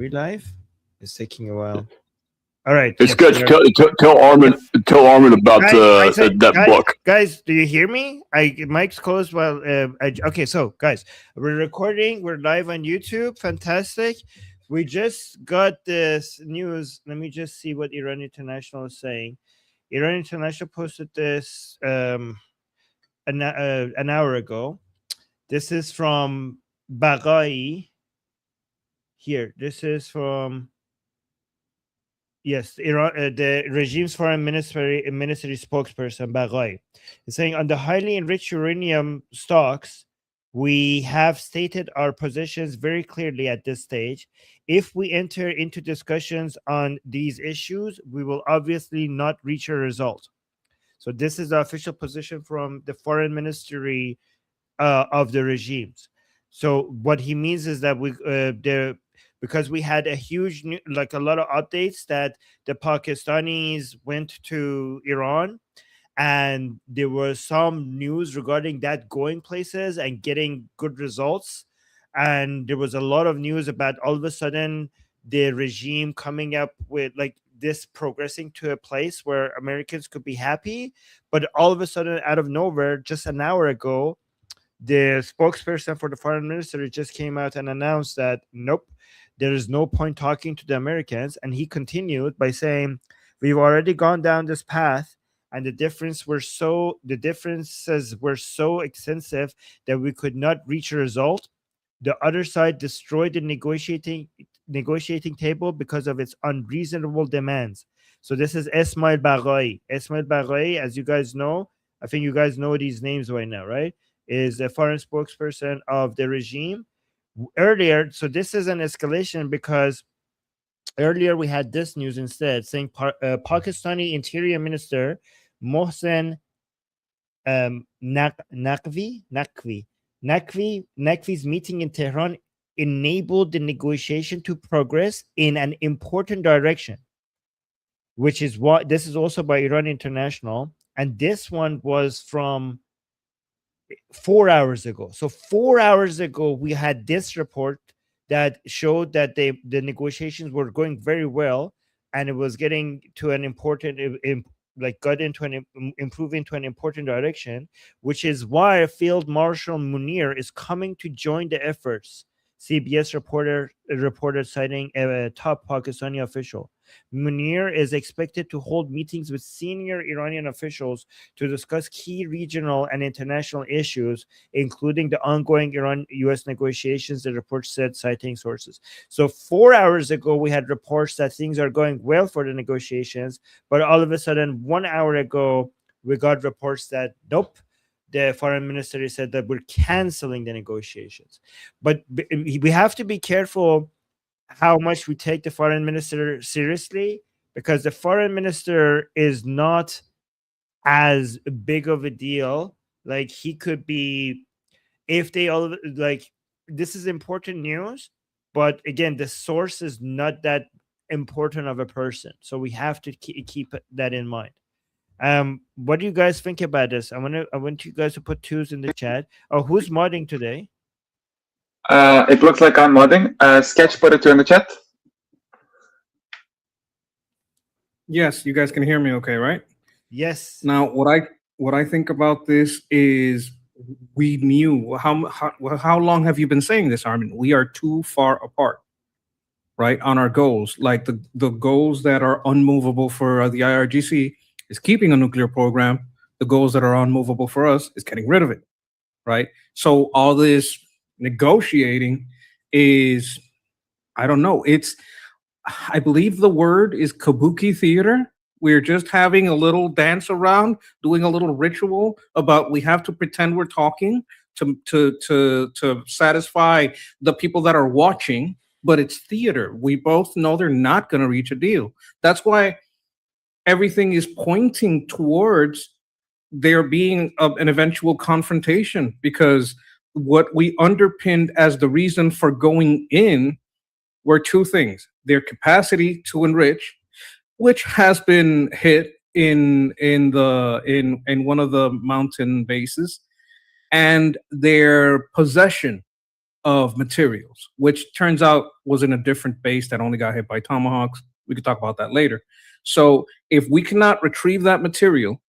we live? It's taking a while. All right. It's Yes, good. we are. Tell Armin about that Guys, book. guys, do you hear me? Mike's closed while okay, so guys, we're recording, we're live on YouTube. Fantastic. We just got this news. Let me just see what Iran International is saying. Iran International posted this an hour ago. This is from Baghai. Here, this is from yes, Iran, the regime's foreign ministry spokesperson Baghai is saying on the highly enriched uranium stocks, we have stated our positions very clearly at this stage. If we enter into discussions on these issues, we will obviously not reach a result. So this is the official position from the foreign ministry of the regimes. So what he means is that because we had a huge like a lot of updates that the Pakistanis went to Iran, and there was some news regarding that going places and getting good results, and there was a lot of news about all of a sudden the regime coming up with like this progressing to a place where Americans could be happy. But all of a sudden, out of nowhere, just an hour ago, the spokesperson for the foreign ministry just came out and announced that nope, there is no point talking to the Americans. And he continued by saying, we've already gone down this path, and the differences were so extensive that we could not reach a result. The other side destroyed the negotiating table because of its unreasonable demands. So this is Esmail Baghai. Esmail Baghai, as you guys know, I think you guys know these names right now, right? Is a foreign spokesperson of the regime. Earlier, so this is an escalation because earlier we had this news instead saying Pakistani Interior Minister Mohsen Naqvi's meeting in Tehran enabled the negotiation to progress in an important direction, which is what this is also by Iran International, and this one was from 4 hours ago. So 4 hours ago, we had this report that showed that the negotiations were going very well, and it was getting to an important, improving to an important direction, which is why Field Marshal Munir is coming to join the efforts. CBS reported citing a top Pakistani official. Munir is expected to hold meetings with senior Iranian officials to discuss key regional and international issues, including the ongoing Iran-US negotiations, the report said, citing sources. So 4 hours ago, we had reports that things are going well for the negotiations, but all of a sudden, 1 hour ago, we got reports that, nope, the foreign ministry said that we're canceling the negotiations. But we have to be careful how much we take the foreign minister seriously, because the foreign minister is not as big of a deal. Like he could be, if they all like, this is important news, but again, the source is not that important of a person. So we have to keep that in mind. What do you guys think about this? I want you guys to put twos in the chat. Oh, who's modding today? It looks like I'm modding. Sketch put it in the chat. Yes, you guys can hear me okay, right? Yes. Now, what I think about this is we knew how long have you been saying this, Armin? We are too far apart, right, on our goals. Like the goals that are unmovable for the IRGC is keeping a nuclear program. The goals that are unmovable for us is getting rid of it, right? So all this negotiating is, I don't know, I believe the word is kabuki theater. We're just having a little dance around, doing a little ritual about we have to pretend we're talking to satisfy the people that are watching, but it's theater. We both know they're not going to reach a deal. That's why everything is pointing towards there being an eventual confrontation, because what we underpinned as the reason for going in were two things: their capacity to enrich, which has been hit in one of the mountain bases, and their possession of materials, which turns out was in a different base that only got hit by tomahawks. We could talk about that later. So if we cannot retrieve that material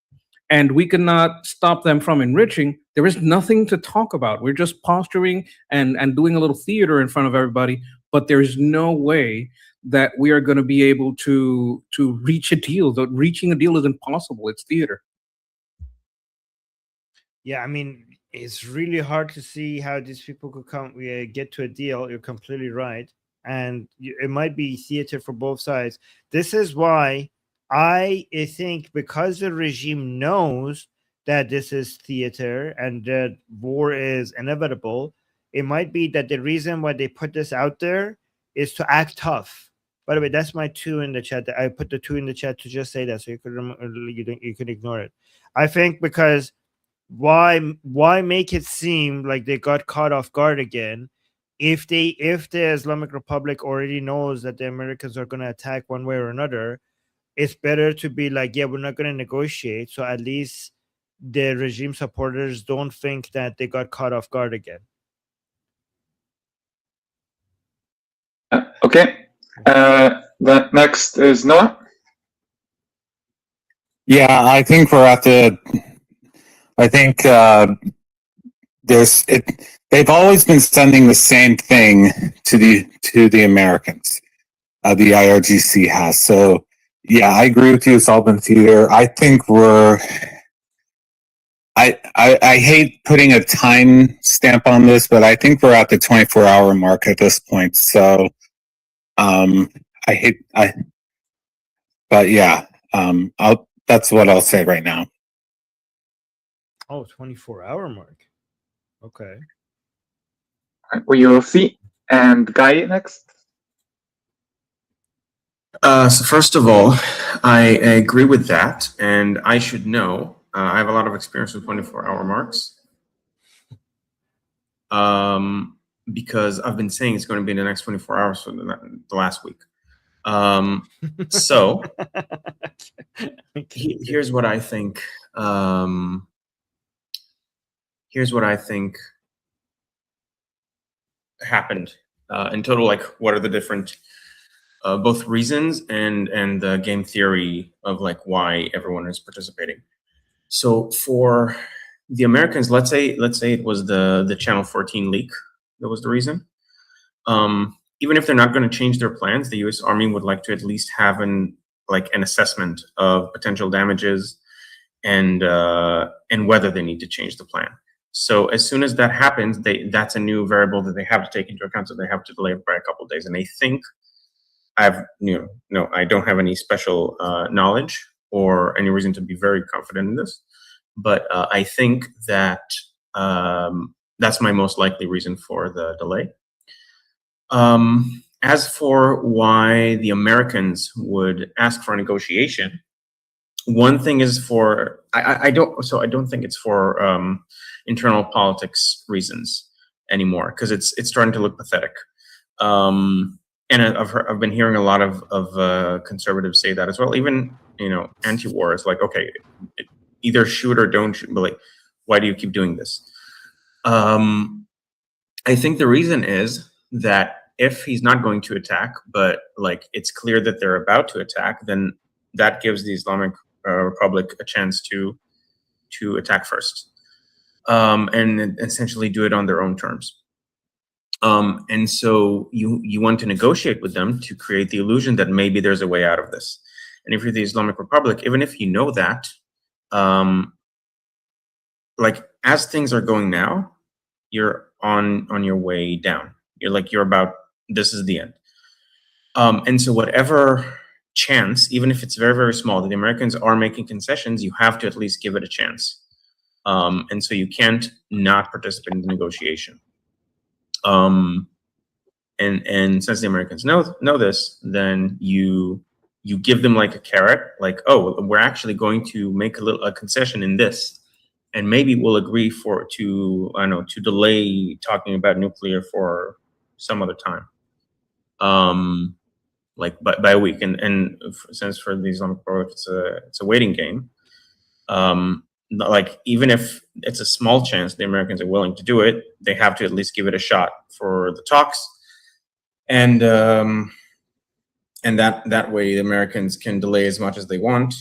and we cannot stop them from enriching, there is nothing to talk about. We're just posturing and doing a little theater in front of everybody, but there's no way that we are going to be able to reach a deal. Reaching a deal is impossible. It's theater. Yeah, I mean, it's really hard to see how these people could get to a deal. You're completely right. And it might be theater for both sides. This is why I think, because the regime knows that this is theater and that war is inevitable, it might be that the reason why they put this out there is to act tough. By the way, that's my 2 in the chat. I put the 2 in the chat to just say that, so you could ignore it. I think because why make it seem like they got caught off guard again if the Islamic Republic already knows that the Americans are going to attack one way or another? It's better to be like, yeah, we're not going to negotiate, so at least the regime supporters don't think that they got caught off guard again. Okay. The next is Noah. Yeah, I think we're at the. I think they've always been sending the same thing to the Americans. The IRGC has. So yeah, I agree with you. It's all been theater. I think we're. I hate putting a time stamp on this, but I think we're at the 24-hour mark at this point. So but yeah, that's what I'll say right now. Oh, 24-hour mark. Okay. We will see. And Guy next. So first of all, I agree with that, and I should know. I have a lot of experience with 24-hour marks, because I've been saying it's going to be in the next 24 hours for the last week. So here's what I think. Here's what I think happened in total. Like, what are the different both reasons and the game theory of like why everyone is participating. So for the Americans, let's say it was the Channel 14 leak that was the reason. Even if they're not going to change their plans, the U.S. Army would like to at least have an assessment of potential damages and whether they need to change the plan. So as soon as that happens, that's a new variable that they have to take into account. So they have to delay it by a couple of days. And I think I don't have any special knowledge or any reason to be very confident in this, but I think that that's my most likely reason for the delay. As for why the Americans would ask for a negotiation, one thing is I don't think it's for internal politics reasons anymore, because it's starting to look pathetic. And I've been hearing a lot of conservatives say that as well. Even anti-war is like, okay, either shoot or don't shoot. But like, why do you keep doing this? I think the reason is that if he's not going to attack, but like it's clear that they're about to attack, then that gives the Islamic Republic a chance to attack first, and essentially do it on their own terms. And so you want to negotiate with them to create the illusion that maybe there's a way out of this. And if you're the Islamic Republic, even if you know that, like as things are going now, you're on your way down. This is the end. And so whatever chance, even if it's very, very small, that the Americans are making concessions, you have to at least give it a chance. And so you can't not participate in the negotiation. And since the Americans know this, then you give them like a carrot, like, oh, we're actually going to make a concession in this, and maybe we'll agree to delay talking about nuclear for some other time, like by a week. And since for the Islamic Republic it's a waiting game, like even if it's a small chance the Americans are willing to do it, they have to at least give it a shot for the talks, and that way the Americans can delay as much as they want,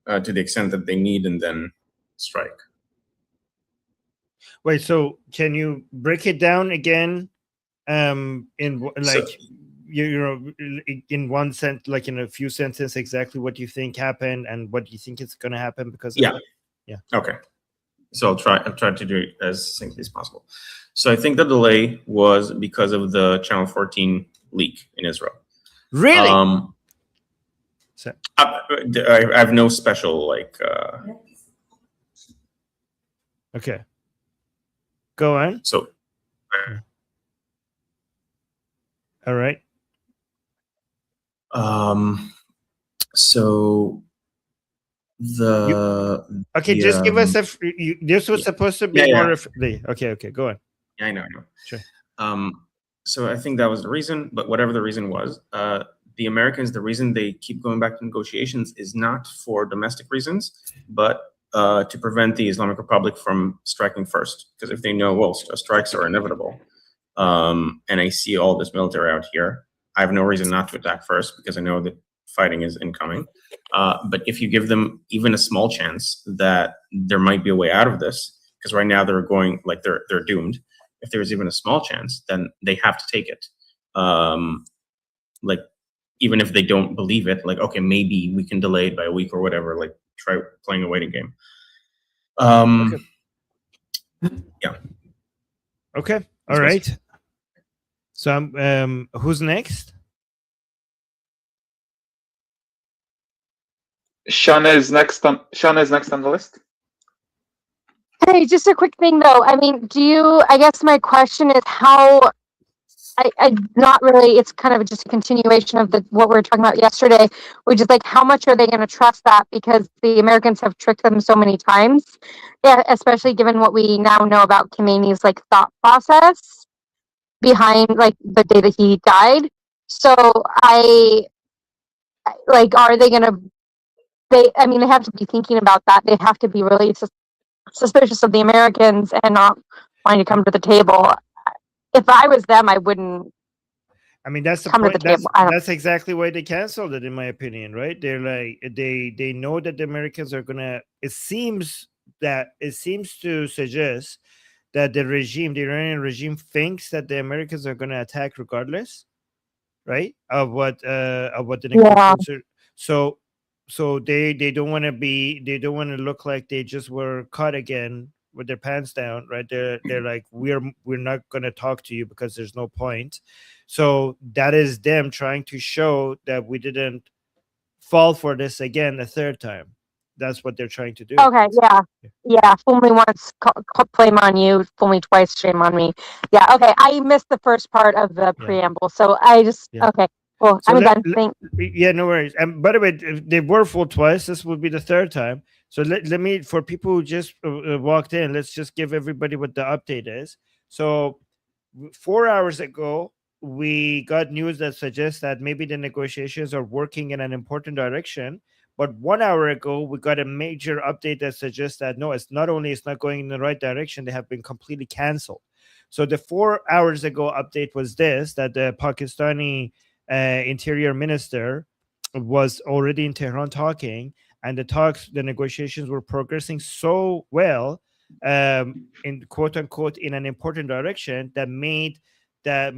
to the extent that they need, and then strike. Wait, so can you break it down again? In one sentence, like in a few sentences, exactly what you think happened and what you think is going to happen because of it? Yeah. Okay. So I'll try to do it as succinctly as possible. So I think the delay was because of the Channel 14 leak in Israel. Really? I have no special Okay. Go on. So. All right. So just give us this was supposed to be more of okay, go on. Yeah, I know. Sure. So I think that was the reason, but whatever the reason was, the Americans, the reason they keep going back to negotiations is not for domestic reasons, but to prevent the Islamic Republic from striking first. Because if they know, well, strikes are inevitable, and I see all this military out here, I have no reason not to attack first because I know that fighting is incoming. But if you give them even a small chance that there might be a way out of this, because right now they're going like they're doomed. If there's even a small chance, then they have to take it. Like even if they don't believe it, like okay, maybe we can delay it by a week or whatever. Like try playing a waiting game. Okay. Yeah. Okay. All right. So who's next? Shana is next on the list. Hey, just a quick thing though. I mean, I guess my question is how, I not really, it's kind of just a continuation of what we were talking about yesterday, which is like, how much are they going to trust that? Because the Americans have tricked them so many times, especially given what we now know about Khomeini's like thought process behind like the day that he died. So are they going to, they have to be thinking about that. They have to be really suspicious of the Americans and not wanting to come to the table. If I was them, I wouldn't. I mean, that's the come point. to the table. That's exactly why they canceled it, in my opinion, right? They're like they know that the Americans are gonna. It seems to suggest that the Iranian regime thinks that the Americans are gonna attack regardless, right? Of what the negotiations are. So they don't want to look like they just were caught again with their pants down, right? They're like, we're not going to talk to you because there's no point. So that is them trying to show that we didn't fall for this again a third time. That's what they're trying to do. Okay, yeah. Fool me once, blame on you. Fool me twice, shame on me. Yeah, okay. I missed the first part of the preamble, so I just okay. Well, so I'm done. Thanks. Yeah, no worries. And by the way, if they were fooled twice, this would be the third time. So let me, for people who just walked in, let's just give everybody what the update is. So 4 hours ago, we got news that suggests that maybe the negotiations are working in an important direction. But 1 hour ago, we got a major update that suggests that no, it's not going in the right direction, they have been completely canceled. So the 4 hours ago update was this, that the Pakistani interior minister was already in Tehran talking, and the negotiations were progressing so well, in quote unquote, in an important direction, that made that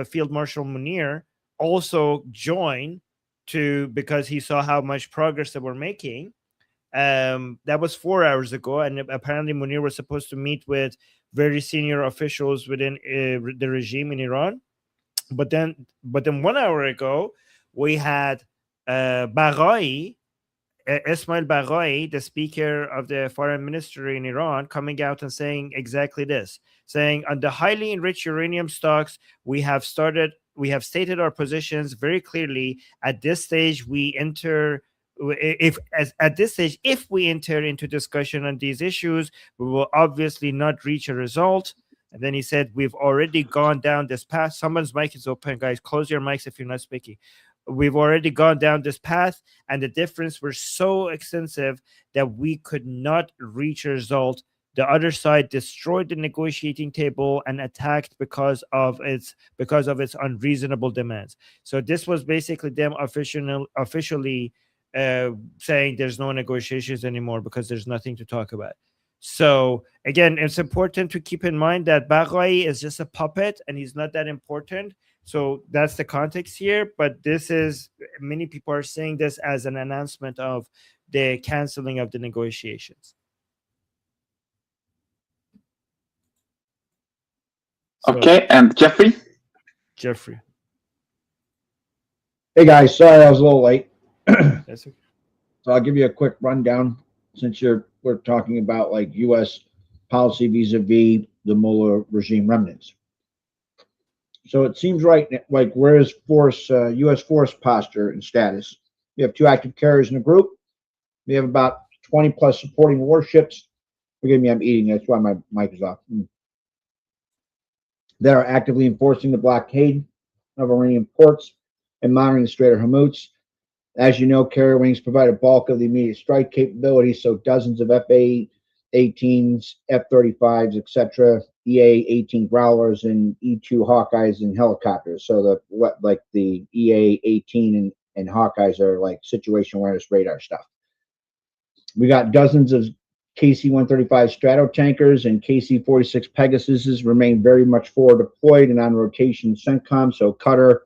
Field Marshal Munir also join because he saw how much progress they were making. That was 4 hours ago, and apparently Munir was supposed to meet with very senior officials within the regime in Iran. But then 1 hour ago, we had Ismail Baghai, the speaker of the foreign ministry in Iran, coming out and saying exactly this, saying, on the highly enriched uranium stocks, we have stated our positions very clearly. At this stage, if we enter into discussion on these issues, we will obviously not reach a result. And then he said, we've already gone down this path. Someone's mic is open, guys. Close your mics if you're not speaking. We've already gone down this path, and the difference was so extensive that we could not reach a result. The other side destroyed the negotiating table and attacked because of its unreasonable demands. So this was basically them officially saying there's no negotiations anymore because there's nothing to talk about. So again, it's important to keep in mind that Baghai is just a puppet and he's not that important. So that's the context here. But this is, many people are saying this as an announcement of the canceling of the negotiations. So, Okay, and Jeffrey? Jeffrey. Hey guys, sorry I was a little late. That's okay. So I'll give you a quick rundown since we're talking about like U.S. policy vis-a-vis the Mullah regime remnants. So it seems like where's U.S. force posture and status? We have 2 active carriers in the group. We have about 20 plus supporting warships. Forgive me, I'm eating. That's why my mic is off. That are actively enforcing the blockade of Iranian ports and monitoring the Strait of HORMUZ. As you know, carrier wings provide a bulk of the immediate strike capability, so dozens of F-18s, F-35s, etc., EA-18 Growlers, and E-2 Hawkeyes and helicopters. So the EA-18 and Hawkeyes are like situation awareness radar stuff. We got dozens of KC-135 Stratotankers and KC-46 Pegasuses remain very much forward deployed and on rotation in CENTCOM, so Qatar,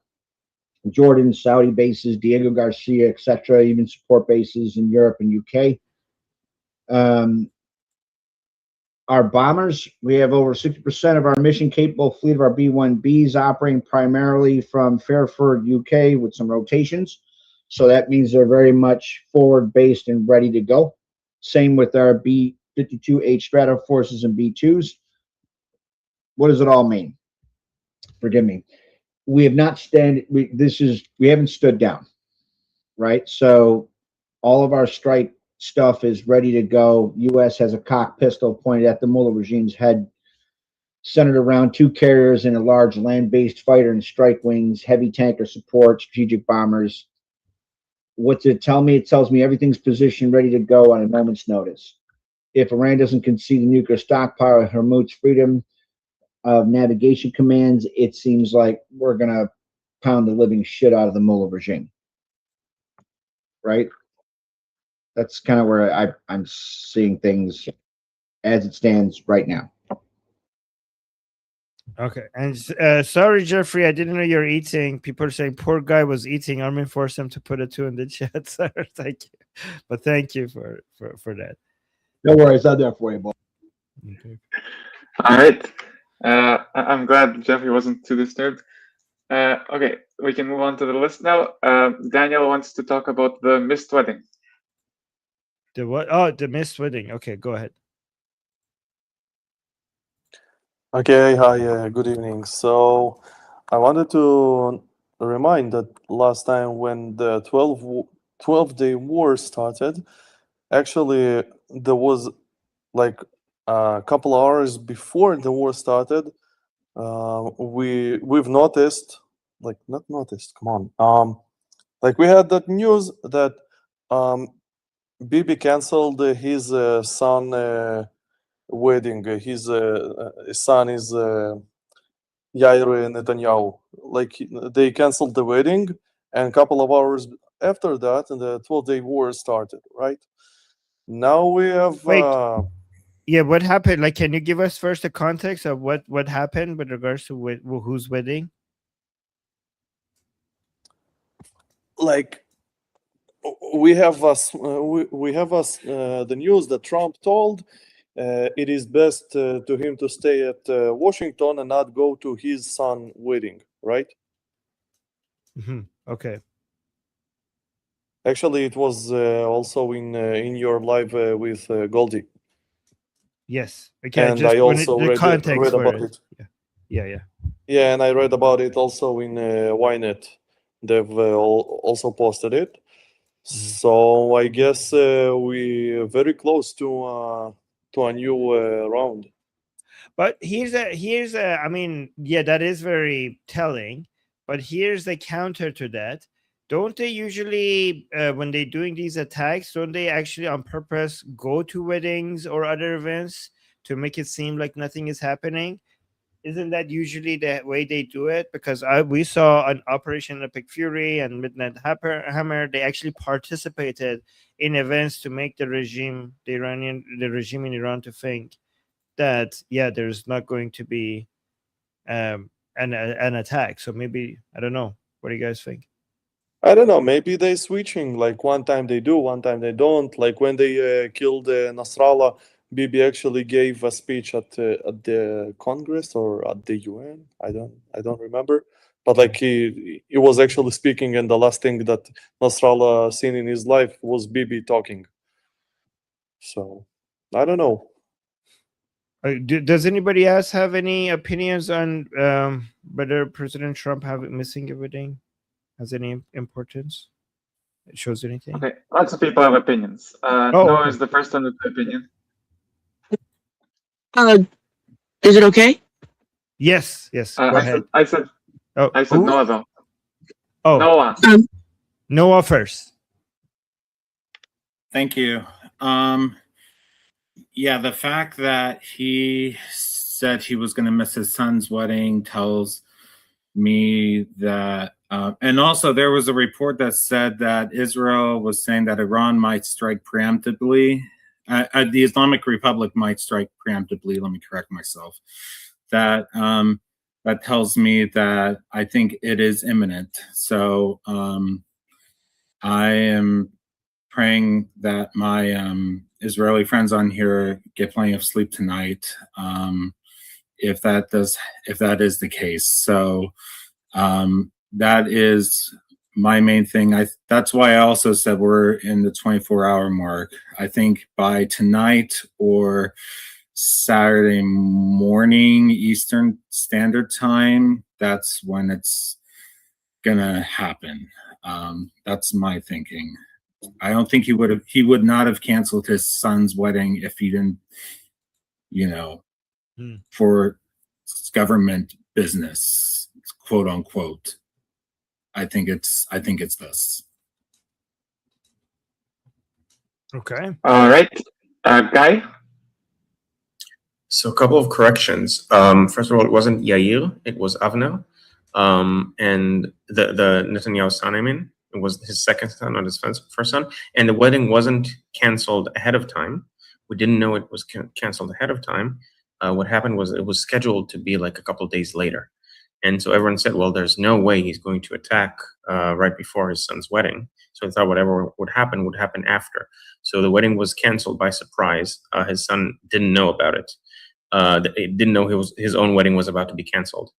Jordan, Saudi bases, Diego Garcia, etc., even support bases in Europe and UK. Our bombers, we have over 60% of our mission-capable fleet of our B-1Bs operating primarily from Fairford, UK, with some rotations. So that means they're very much forward-based and ready to go. Same with our B-52H Stratoforces and B-2s. What does it all mean? Forgive me. We have not we haven't stood down, right? So all of our strike stuff is ready to go. U.S. has a cocked pistol pointed at the Mullah regime's head, centered around 2 carriers and a large land-based fighter and strike wings, heavy tanker support, strategic bombers. What's it tell me? It tells me everything's positioned, ready to go on a moment's notice. If Iran doesn't concede the nuclear stockpile, Hormuz freedom of navigation commands, it seems like we're gonna pound the living shit out of the Mullah regime, right? That's kind of where I'm seeing things as it stands right now. Okay, and sorry, Jeffrey, I didn't know you're eating. People are saying poor guy was eating. Armin forced him to put a 2 in the chat. So thank you, but thank you for that. No worries, I'll do it for you, boy. Okay. All right. I'm glad Jeffrey wasn't too disturbed. Okay, we can move on to the list now. Daniel wants to talk about the missed wedding. The what? Oh, the missed wedding. Okay, go ahead. Okay, hi, good evening. So I wanted to remind that last time when the 12-day war started, actually there was like a couple hours before the war started, we've noticed, like not noticed, come on, like we had that news that Bibi canceled his son wedding. His son is Yair Netanyahu. Like they canceled the wedding, and a couple of hours after that, the 12-day war started. Right now we have. Yeah, what happened? Like, can you give us first the context of what happened with regards to whose wedding? Like, we have the news that Trump told it is best to him to stay at Washington and not go to his son wedding, right? Okay. Actually, it was also in your live with Goldie. Yes. Okay. And I also read about it. Yeah. Yeah, and I read about it also in Ynet. They've also posted it. So I guess we're very close to a new round. But here's a I mean, yeah, that is very telling. But here's the counter to that. Don't they usually, when they're doing these attacks, don't they actually on purpose go to weddings or other events to make it seem like nothing is happening? Isn't that usually the way they do it? Because we saw an Operation Epic Fury and Midnight Hammer. They actually participated in events to make the regime in Iran to think that there's not going to be an attack. So maybe, I don't know. What do you guys think? I don't know. Maybe they switching. Like one time they do, one time they don't. Like when they killed Nasrallah, Bibi actually gave a speech at the Congress or at the UN. I don't remember. But like he was actually speaking, and the last thing that Nasrallah seen in his life was Bibi talking. So I don't know. Does anybody else have any opinions on whether President Trump missing everything has any importance? It shows anything? Okay, lots of people have opinions. Noah is the first one with the opinion. Is it okay? Yes. Go ahead. I said Noah though. Oh, Noah. Noah first. Thank you. Yeah, the fact that he said he was going to miss his son's wedding tells me that, and also there was a report that said that Israel was saying that Iran might strike preemptively. The Islamic Republic might strike preemptively. Let me correct myself. That tells me that I think it is imminent. So I am praying that my Israeli friends on here get plenty of sleep tonight, if that is the case. So that is my main thing. That's why I also said we're in the 24-hour mark. I think by tonight or Saturday morning Eastern Standard Time, that's when it's gonna happen. That's my thinking. I don't think he would not have canceled his son's wedding if he didn't, for government business, quote unquote. I think it's this. Okay. All right. Guy? So a couple of corrections. First of all, it wasn't Yair, it was Avner. And the Netanyahu son, it was his second son, not his first son. And the wedding wasn't canceled ahead of time. We didn't know it was canceled ahead of time. What happened was it was scheduled to be like a couple of days later. And so everyone said, well, there's no way he's going to attack right before his son's wedding. So I thought whatever would happen after. So the wedding was canceled by surprise. His son didn't know about it. He didn't know his own wedding was about to be canceled.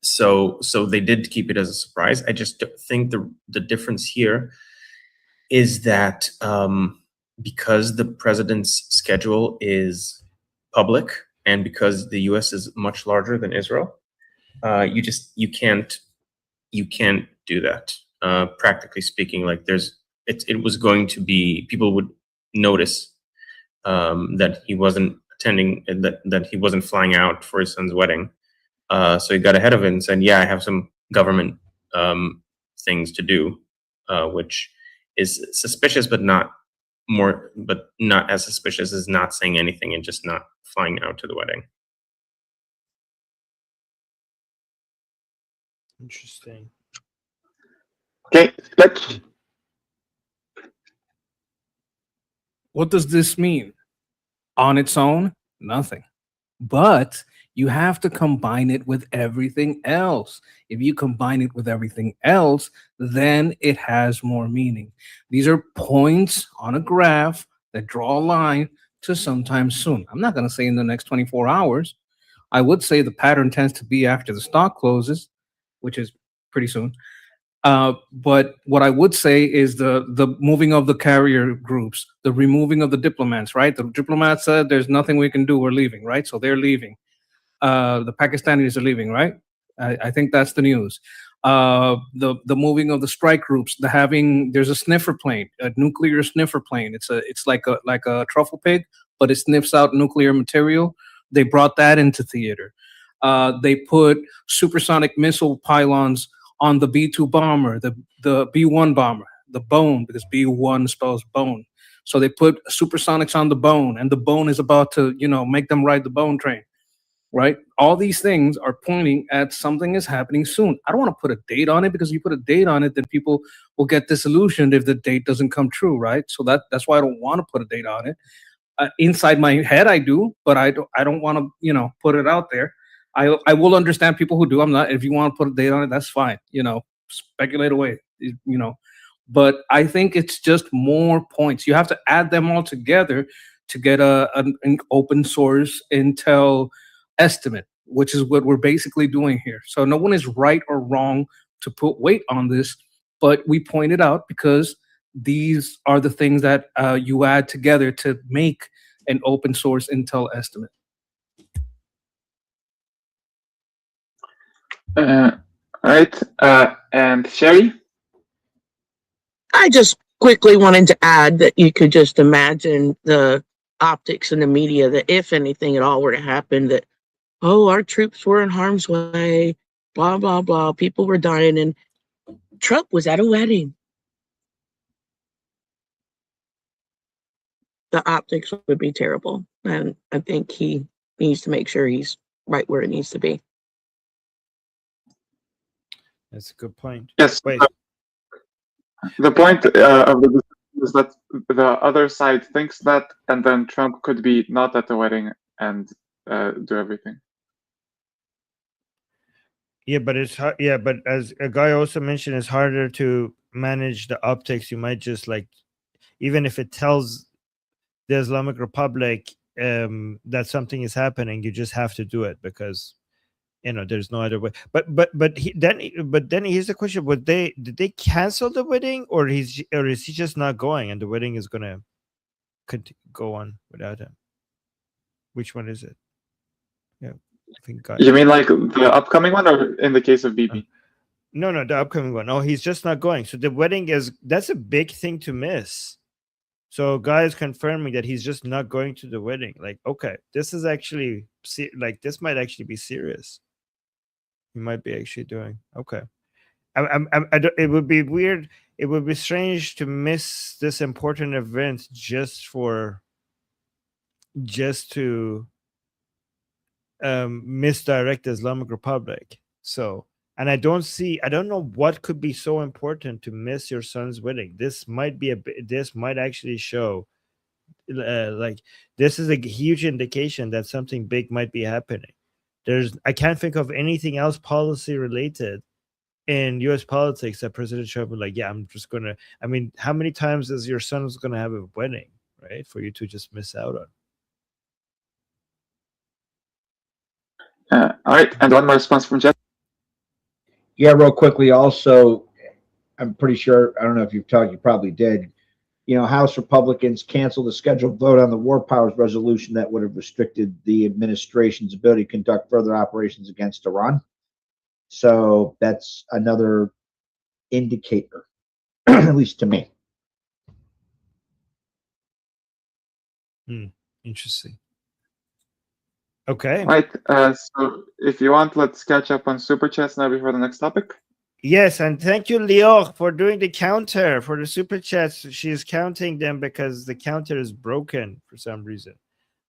So they did keep it as a surprise. I just think the difference here is that because the president's schedule is public and because the U.S. is much larger than Israel, you can't do that. Practically speaking, like it was going to be, people would notice that he wasn't attending, that he wasn't flying out for his son's wedding. So he got ahead of it and said, yeah, I have some government things to do, which is suspicious, but not as suspicious as not saying anything and just not flying out to the wedding. Interesting. Okay, let's. What does this mean? On its own, nothing. But you have to combine it with everything else. If you combine it with everything else, then it has more meaning. These are points on a graph that draw a line to sometime soon. I'm not going to say in the next 24 hours. I would say the pattern tends to be after the stock closes, which is pretty soon. But what I would say is the moving of the carrier groups, the removing of the diplomats, right? The diplomats said there's nothing we can do, we're leaving, right? So they're leaving. The Pakistanis are leaving, right? I think that's the news. The moving of the strike groups, there's a sniffer plane, a nuclear sniffer plane. It's like a truffle pig, but it sniffs out nuclear material. They brought that into theater. They put supersonic missile pylons on the B-2 bomber, the B-1 bomber, the bone, because B-1 spells bone. So they put supersonics on the bone, and the bone is about to, make them ride the bone train, right? All these things are pointing at something is happening soon. I don't want to put a date on it, because you put a date on it, then people will get disillusioned if the date doesn't come true, right? So that's why I don't want to put a date on it. Inside my head, I do, but I don't want to, put it out there. I will understand people who do. I'm not. If you want to put a date on it, that's fine. Speculate away. But I think it's just more points. You have to add them all together to get an open source intel estimate, which is what we're basically doing here. So no one is right or wrong to put weight on this, but we point it out because these are the things that you add together to make an open source intel estimate. Right. And Sherry? I just quickly wanted to add that you could just imagine the optics in the media that if anything at all were to happen, that, oh, our troops were in harm's way, blah, blah, blah, people were dying, and Trump was at a wedding. The optics would be terrible. And I think he needs to make sure he's right where it needs to be. That's a good point. Yes. Wait. The point of the is that the other side thinks that, and then Trump could be not at the wedding and do everything. Yeah, but it's hard. Yeah, but as a guy also mentioned, it's harder to manage the optics. You might just even if it tells the Islamic Republic that something is happening, you just have to do it because there's no other way. But then here's the question: did they cancel the wedding, or is he just not going, and the wedding is gonna go on without him? Which one is it? Yeah, I think you mean like the upcoming one, or in the case of Bibi? No, the upcoming one. Oh, he's just not going. So the wedding that's a big thing to miss. So guy is confirming that he's just not going to the wedding. Like, okay, this is actually this might actually be serious. He might be actually doing okay. It would be weird. It would be strange to miss this important event just to misdirect the Islamic Republic. So, and I don't know what could be so important to miss your son's wedding. This might actually show this is a huge indication that something big might be happening. I can't think of anything else policy related in US politics that President Trump would I'm just gonna, how many times is your son's gonna have a wedding, right? For you to just miss out on. All right, and one more response from Jeff. Yeah, real quickly. Also, I'm pretty sure, I don't know if you've talked, you probably did. House Republicans canceled the scheduled vote on the War Powers resolution that would have restricted the administration's ability to conduct further operations against Iran. So that's another indicator, at least to me. Interesting. Okay. All right. So if you want, let's catch up on Super Chats now before the next topic. Yes, and thank you, Lior, for doing the counter for the Super Chats. She's counting them because the counter is broken for some reason.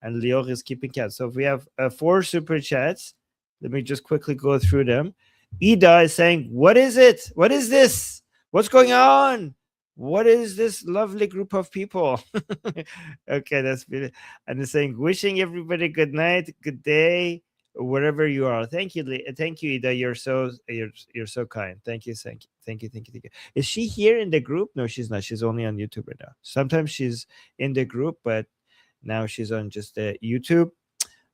And Lior is keeping count. So if we have 4 Super Chats, let me just quickly go through them. Ida is saying, what is it? What is this? What's going on? What is this lovely group of people? Okay, that's beautiful. And it's saying, wishing everybody good night, good day, wherever you are. Thank you, Ida. You're so kind. Thank you. Is she here in the group? No, she's not. She's only on YouTube right now. Sometimes she's in the group, but now she's on just YouTube.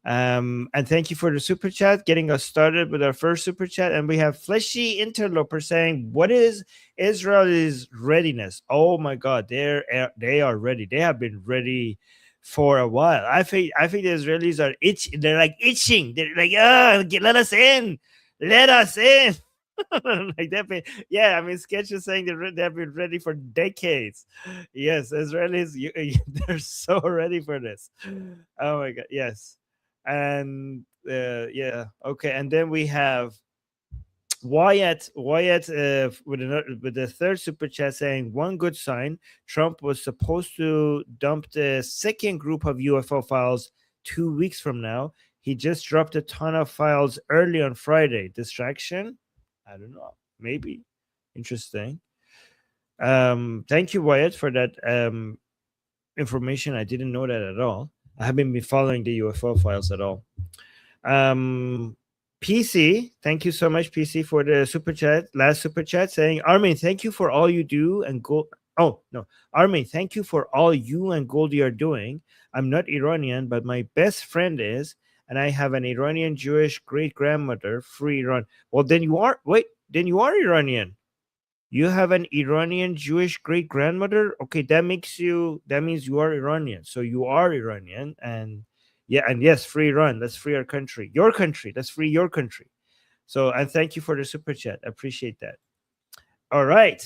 And thank you for the super chat, getting us started with our first super chat. And we have Fleshy Interloper saying, what is Israel's readiness? Oh my God, they are ready. They have been ready for a while. I think the Israelis are itching. They're itching. They're let us in. Let us in. Like yeah. I mean, Sketch is saying they've been ready for decades. Yes, Israelis, they're so ready for this. Oh my god, yes, and yeah, okay, and then we have Wyatt with the third super chat saying one good sign. Trump was supposed to dump the second group of UFO files 2 weeks from now. He just dropped a ton of files early on Friday. Distraction? I don't know. Maybe. Interesting. Thank you, Wyatt, for that information. I didn't know that at all. I haven't been following the UFO files at all. PC, thank you so much, PC, for the super chat. Last super chat saying, Armin, thank you for all you do and go. Oh no, Armin, thank you for all you and Goldie are doing. I'm not Iranian, but my best friend is, and I have an Iranian Jewish great grandmother. Free Iran. Well, then you are. Wait, then you are Iranian. You have an Iranian Jewish great grandmother. Okay, that means you are Iranian. So you are Iranian, and yeah, and yes, free Iran. Let's free our country. Your country. Let's free your country. So, and thank you for the super chat. Appreciate that. All right.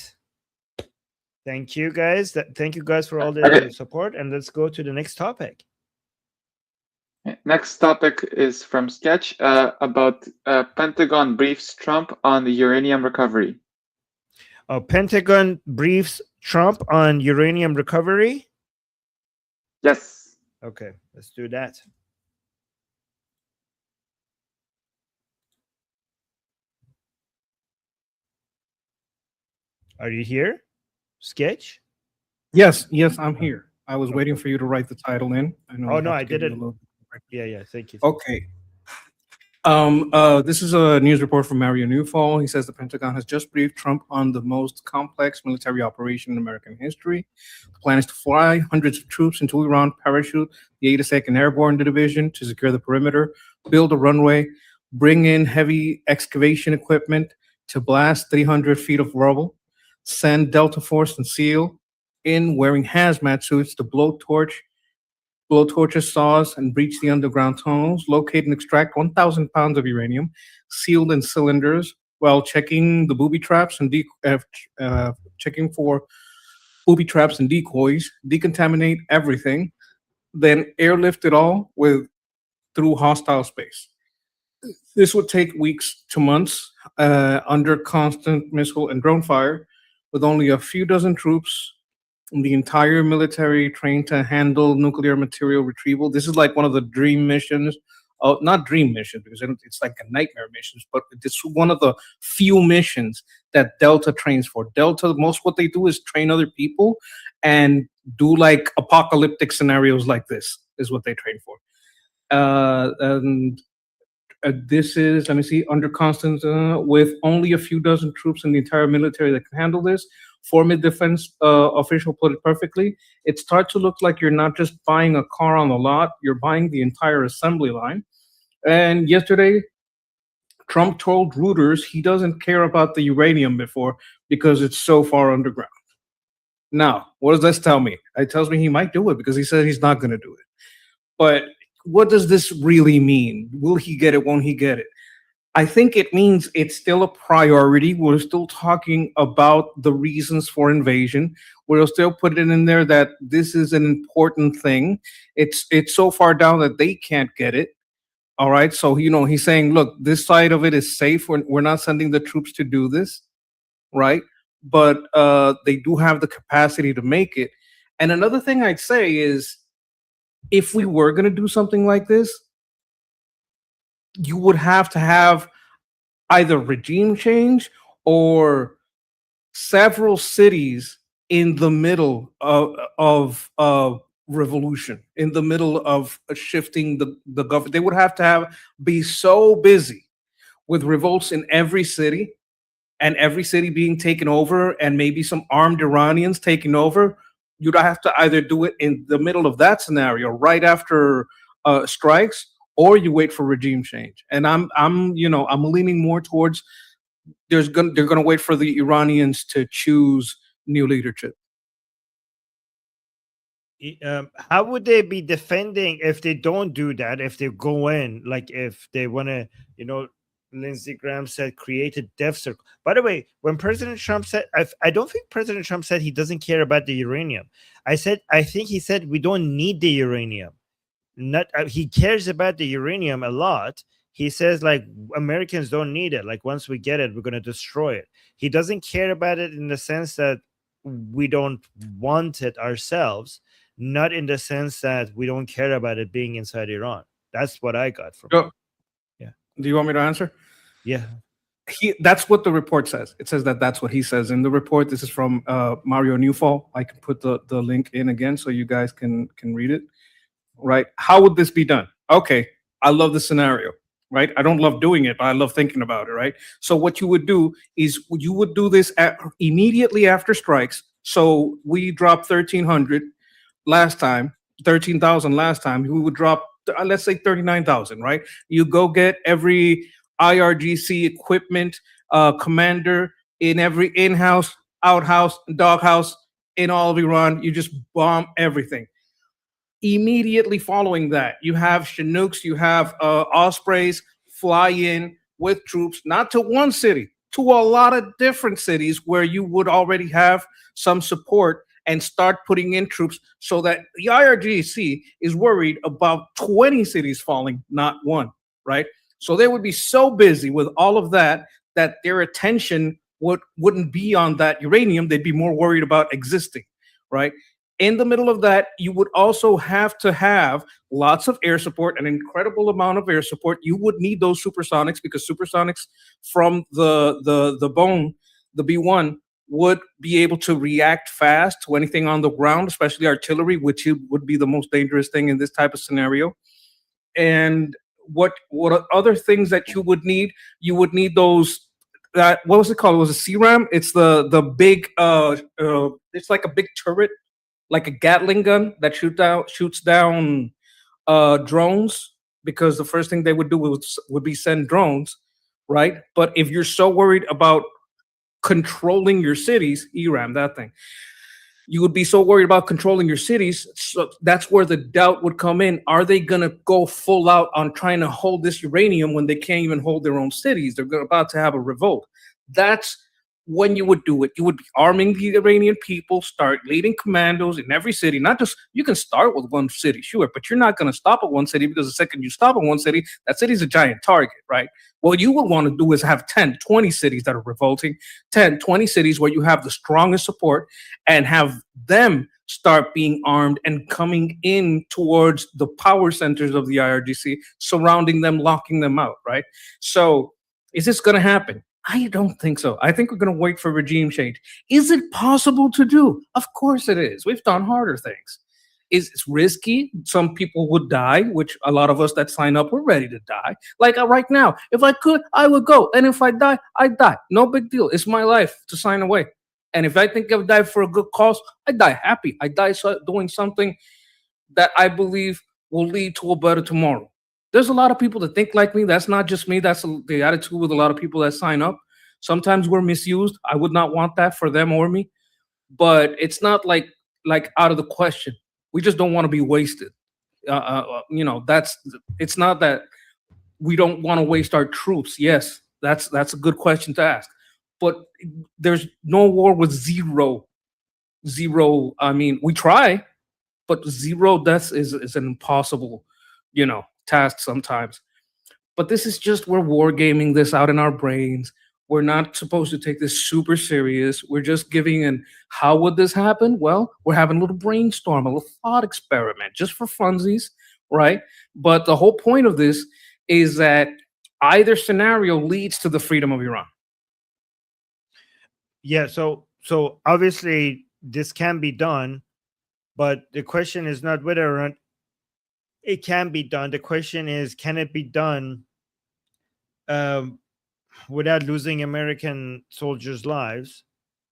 Thank you guys. Thank you guys for all the support. And let's go to the next topic. Next topic is from Sketch about Pentagon briefs Trump on the uranium recovery. Pentagon briefs Trump on uranium recovery? Yes. Okay, let's do that. Are you here, Sketch? Yes, I'm here. I was waiting for you to write the title in. I know. Oh no, I didn't. Yeah, thank you. Okay. This is a news report from Mario Newfall. He says the Pentagon has just briefed Trump on the most complex military operation in American history. The plan is to fly hundreds of troops into Iran, parachute the 82nd Airborne Division to secure the perimeter, build a runway, bring in heavy excavation equipment to blast 300 feet of rubble, send Delta Force and SEAL in wearing hazmat suits to blow torches, saws, and breach the underground tunnels, locate and extract 1,000 pounds of uranium sealed in cylinders while checking the booby traps and checking for booby traps and decoys, decontaminate everything, then airlift it all through hostile space. This would take weeks to months under constant missile and drone fire, with only a few dozen troops and the entire military trained to handle nuclear material retrieval. This is like one of the dream missions. Not dream missions, because it's like a nightmare missions, but it's one of the few missions that Delta trains for. Delta, most what they do is train other people and do like apocalyptic scenarios like this is what they train for. This is, let me see, under constant, with only a few dozen troops in the entire military that can handle this. Former defense official put it perfectly. It starts to look like you're not just buying a car on the lot, you're buying the entire assembly line. And yesterday, Trump told Reuters he doesn't care about the uranium before because it's so far underground. Now, what does this tell me? It tells me he might do it because he said he's not going to do it. But what does this really mean? Will he get it? Won't he get it? I think it means it's still a priority. We're still talking about the reasons for invasion. We'll still put it in there that this is an important thing. It's so far down that they can't get it. All right. So, he's saying, look, this side of it is safe. We're not sending the troops to do this. Right. But they do have the capacity to make it. And another thing I'd say is, if we were going to do something like this, you would have to have either regime change or several cities in the middle of revolution, in the middle of shifting the government. They would have to be so busy with revolts in every city, and every city being taken over, and maybe some armed Iranians taking over. You'd have to either do it in the middle of that scenario, right after strikes, or you wait for regime change. And I'm leaning more towards they're gonna wait for the Iranians to choose new leadership. How would they be defending if they don't do that? If they go in, like if they want to, Lindsey Graham said, create a death circle. By the way, when President Trump said, I don't think President Trump said he doesn't care about the uranium. I think he said we don't need the uranium. Not he cares about the uranium a lot. He says like Americans don't need it. Like once we get it, we're going to destroy it. He doesn't care about it in the sense that we don't want it ourselves, not in the sense that we don't care about it being inside Iran. That's what I got from it. Yeah. Do you want me to answer? Yeah. That's what the report says. It says that's what he says in the report. This is from Mario Newfall. I can put the link in again so you guys can read it. Right? How would this be done? Okay, I love the scenario. Right? I don't love doing it, but I love thinking about it. Right? So what you would do is you would do this immediately after strikes. So we dropped 1,300 last time, 13,000 last time. We would drop, let's say 39,000. Right? You go get every IRGC equipment commander in every in-house, outhouse, doghouse in all of Iran. You just bomb everything. Immediately following that, you have Chinooks, you have Ospreys fly in with troops, not to one city, to a lot of different cities where you would already have some support, and start putting in troops so that the IRGC is worried about 20 cities falling, not one, right? So they would be so busy with all of that that their attention wouldn't be on that uranium. They'd be more worried about existing, right? In the middle of that, you would also have to have lots of air support, an incredible amount of air support. You would need those supersonics because supersonics from the bone, the B1, would be able to react fast to anything on the ground, especially artillery, which would be the most dangerous thing in this type of scenario. And what other things that you would need? You would need those. What was it called? It was a CRAM. It's the big. It's like a big turret, like a Gatling gun that shoots down drones. Because the first thing they would do would be send drones, right? But if you're so worried about controlling your cities, ERAM, that thing, you would be so worried about controlling your cities. So that's where the doubt would come in. Are they going to go full out on trying to hold this uranium when they can't even hold their own cities? They're about to have a revolt. That's when you would do it. You would be arming the Iranian people, start leading commandos in every city. Not just, you can start with one city, sure, but you're not going to stop at one city, because the second you stop at one city, that city's a giant target, right? What you would want to do is have 10, 20 cities that are revolting, 10, 20 cities where you have the strongest support, and have them start being armed and coming in towards the power centers of the IRGC, surrounding them, locking them out, right? So is this going to happen? I don't think so. I think we're going to wait for regime change. Is it possible to do? Of course it is. We've done harder things. It's risky. Some people would die, which a lot of us that sign up, we're ready to die. Like right now, if I could, I would go. And if I die, I die. No big deal. It's my life to sign away. And if I think I've died for a good cause, I die happy. I die doing something that I believe will lead to a better tomorrow. There's a lot of people that think like me. That's not just me. That's the attitude with a lot of people that sign up. Sometimes we're misused. I would not want that for them or me. But it's not like out of the question. We just don't want to be wasted. It's not that we don't want to waste our troops. Yes, that's a good question to ask. But there's no war with zero. I mean, we try, but zero deaths is an impossible, task sometimes. But this is just, we're wargaming this out in our brains. We're not supposed to take this super serious. We're just giving how would this happen? Well, we're having a little brainstorm, a little thought experiment, just for funsies, right? But the whole point of this is that either scenario leads to the freedom of Iran. Yeah, so obviously this can be done, but the question is not whether or not it can be done. The question is, can it be done without losing American soldiers' lives?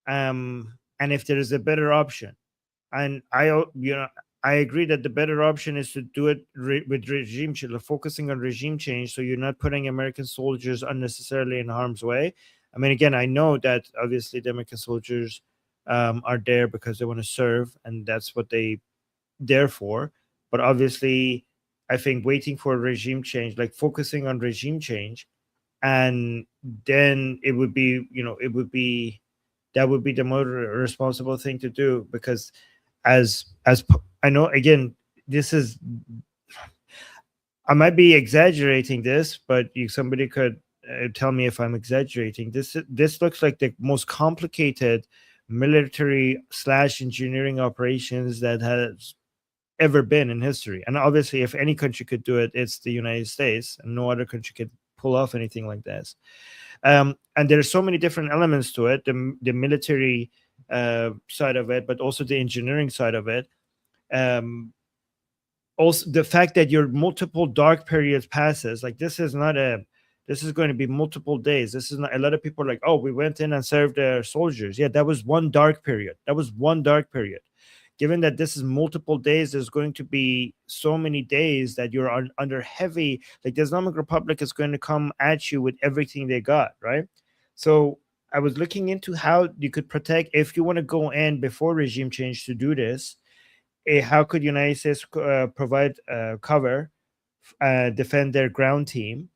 And if there is a better option, and I agree that the better option is to do it with regime change, focusing on regime change, so you're not putting American soldiers unnecessarily in harm's way. I mean, again, I know that obviously the American soldiers are there because they want to serve, and that's what they there for. But obviously, I think waiting for a regime change, like focusing on regime change, and then it would be, that would be the more responsible thing to do, because as I know, again, I might be exaggerating this, but somebody could tell me if I'm exaggerating. This looks like the most complicated military / engineering operations that has ever been in history. And obviously, if any country could do it, it's the United States, and no other country could pull off anything like this. And there's so many different elements to it: the military side of it, but also the engineering side of it. Also, the fact that your multiple dark periods passes, like this is going to be multiple days. This is not, a lot of people are like, oh, we went in and served our soldiers. Yeah, that was one dark period. Given that this is multiple days, there's going to be so many days that you're under heavy, like the Islamic Republic is going to come at you with everything they got, right? So I was looking into how you could protect, if you want to go in before regime change to do this, how could United States provide cover, defend their ground team?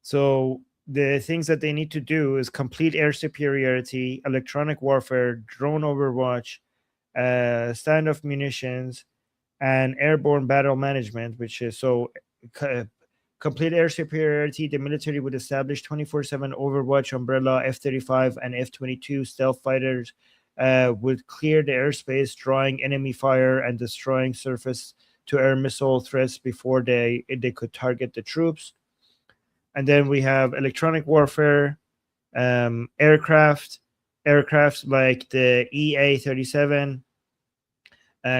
So the things that they need to do is complete air superiority, electronic warfare, drone overwatch, standoff munitions, and airborne battle management, which is complete air superiority. The military would establish 24/7 Overwatch, Umbrella, F-35, and F-22 stealth fighters would clear the airspace, drawing enemy fire and destroying surface-to-air missile threats before they could target the troops. And then we have electronic warfare, aircraft like the EA-37,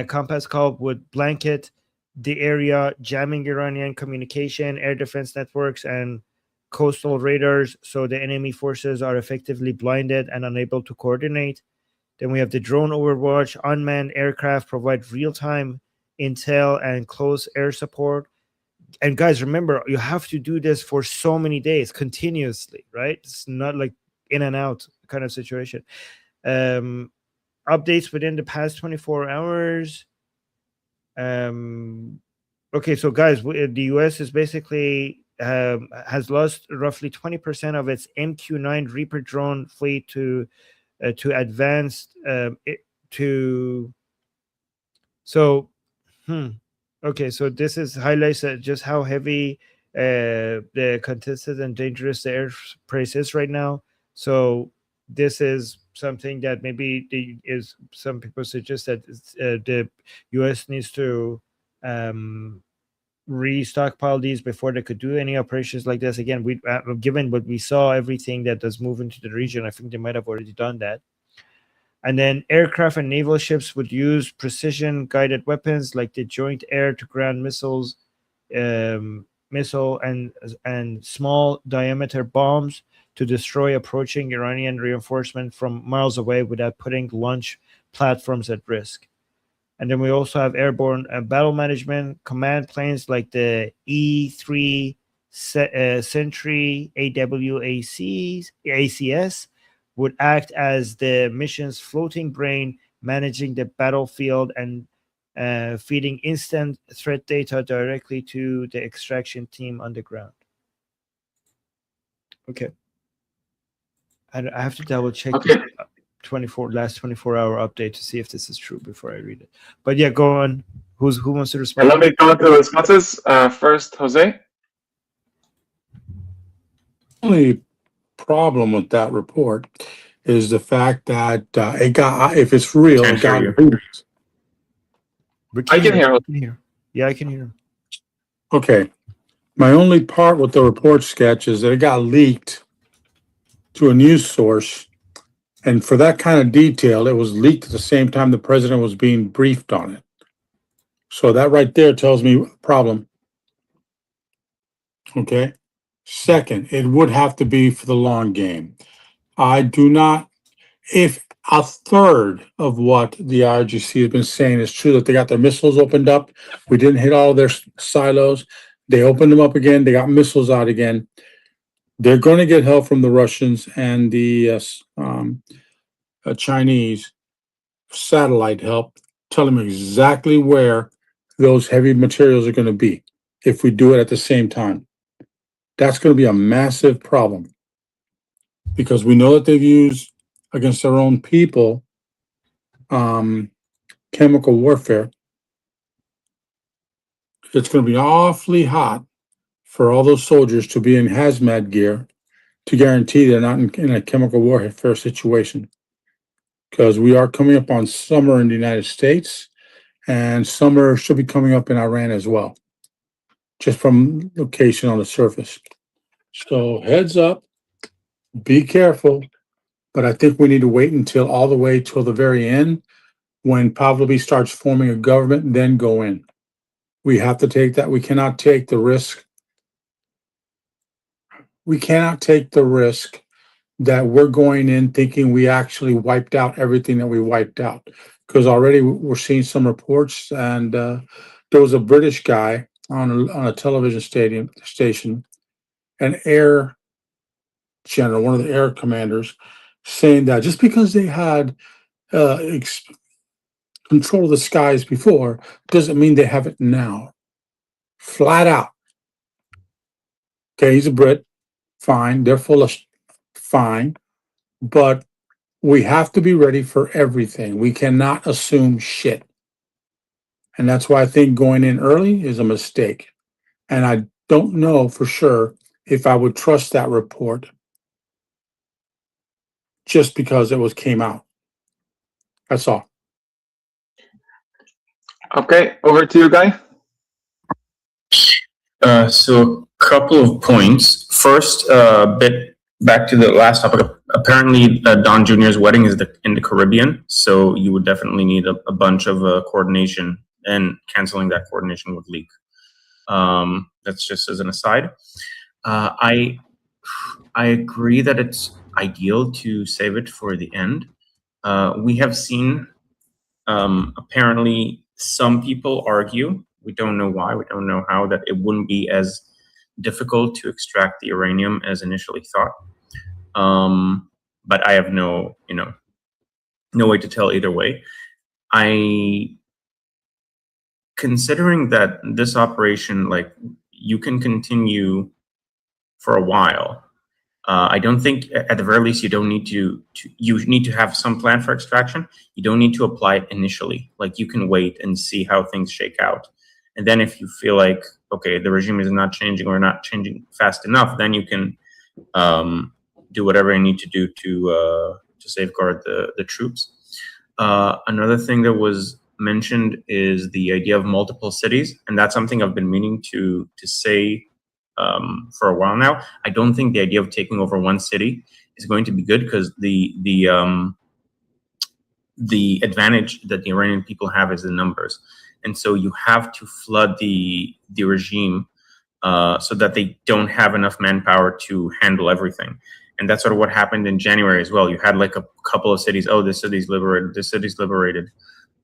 Compass Call would blanket the area, jamming Iranian communication, air defense networks, and coastal radars, so the enemy forces are effectively blinded and unable to coordinate. Then we have the drone overwatch. Unmanned aircraft provide real-time intel and close air support. And guys, remember, you have to do this for so many days continuously, right? It's not like in and out kind of situation. Updates within the past 24 hours. Okay, so guys, the US is basically has lost roughly 20% of its MQ-9 Reaper drone fleet to advanced Okay, so this is highlights just how heavy the contested and dangerous the airspace is right now. So this is something that maybe some people suggest that the U.S. needs to restockpile these before they could do any operations like this. Again, given what we saw, everything that does move into the region, I think they might have already done that. And then aircraft and naval ships would use precision-guided weapons like the Joint Air-to-Ground missile and small diameter bombs to destroy approaching Iranian reinforcement from miles away without putting launch platforms at risk. And then we also have airborne battle management command planes like the E-3 Sentry AWACS would act as the mission's floating brain, managing the battlefield and feeding instant threat data directly to the extraction team on the ground. Okay. I have to double check the last 24-hour update to see if this is true before I read it. But yeah, go on. Who wants to respond? Let me go to the responses. First, Jose. Only problem with that report is the fact that it got, if it's real, it got leaked. I can hear. Yeah, I can hear him. Okay. My only part with the report sketch is that it got leaked to a news source. And for that kind of detail, it was leaked at the same time the president was being briefed on it. So that right there tells me a problem. Okay. Second, it would have to be for the long game. I do not, if a third of what the IRGC has been saying is true, that they got their missiles opened up, we didn't hit all their silos, they opened them up again, they got missiles out again, they're going to get help from the Russians and the Chinese satellite help, telling them exactly where those heavy materials are going to be if we do it at the same time. That's going to be a massive problem because we know that they've used against their own people chemical warfare. It's going to be awfully hot for all those soldiers to be in hazmat gear to guarantee they're not in a chemical warfare situation. Because we are coming up on summer in the United States, and summer should be coming up in Iran as well, just from location on the surface. So heads up, be careful, but I think we need to wait until all the way till the very end when probably starts forming a government and then go in. We have to take that. We cannot take the risk. We cannot take the risk that we're going in thinking we actually wiped out everything that we wiped out. Because already we're seeing some reports, and there was a British guy on a television station, an air general, one of the air commanders, saying that just because they had control of the skies before doesn't mean they have it now. Flat out. Okay, he's a Brit. Fine. They're full of fine. But we have to be ready for everything. We cannot assume shit. And that's why I think going in early is a mistake. And I don't know for sure if I would trust that report just because it came out. That's all. Okay, over to you, Guy. So a couple of points. First, a bit back to the last topic. Apparently, Don Jr.'s wedding is in the Caribbean, so you would definitely need a bunch of coordination, and canceling that coordination would leak. That's just as an aside. I agree that it's ideal to save it for the end. We have seen, apparently, some people argue, we don't know why, we don't know how, that it wouldn't be as difficult to extract the uranium as initially thought. But I have no way to tell either way. Considering that this operation, like, you can continue for a while, I don't think, at the very least, you don't need you need to have some plan for extraction. You don't need to apply it initially. Like, you can wait and see how things shake out. And then if you feel like, okay, the regime is not changing or not changing fast enough, then you can do whatever you need to do to safeguard the troops. Another thing that was mentioned is the idea of multiple cities, and that's something I've been meaning to say for a while now. I don't think the idea of taking over one city is going to be good, because the advantage that the Iranian people have is the numbers, and so you have to flood the regime so that they don't have enough manpower to handle everything. And that's sort of what happened in January as well. You had like a couple of cities. Oh, this city's liberated. This city's liberated,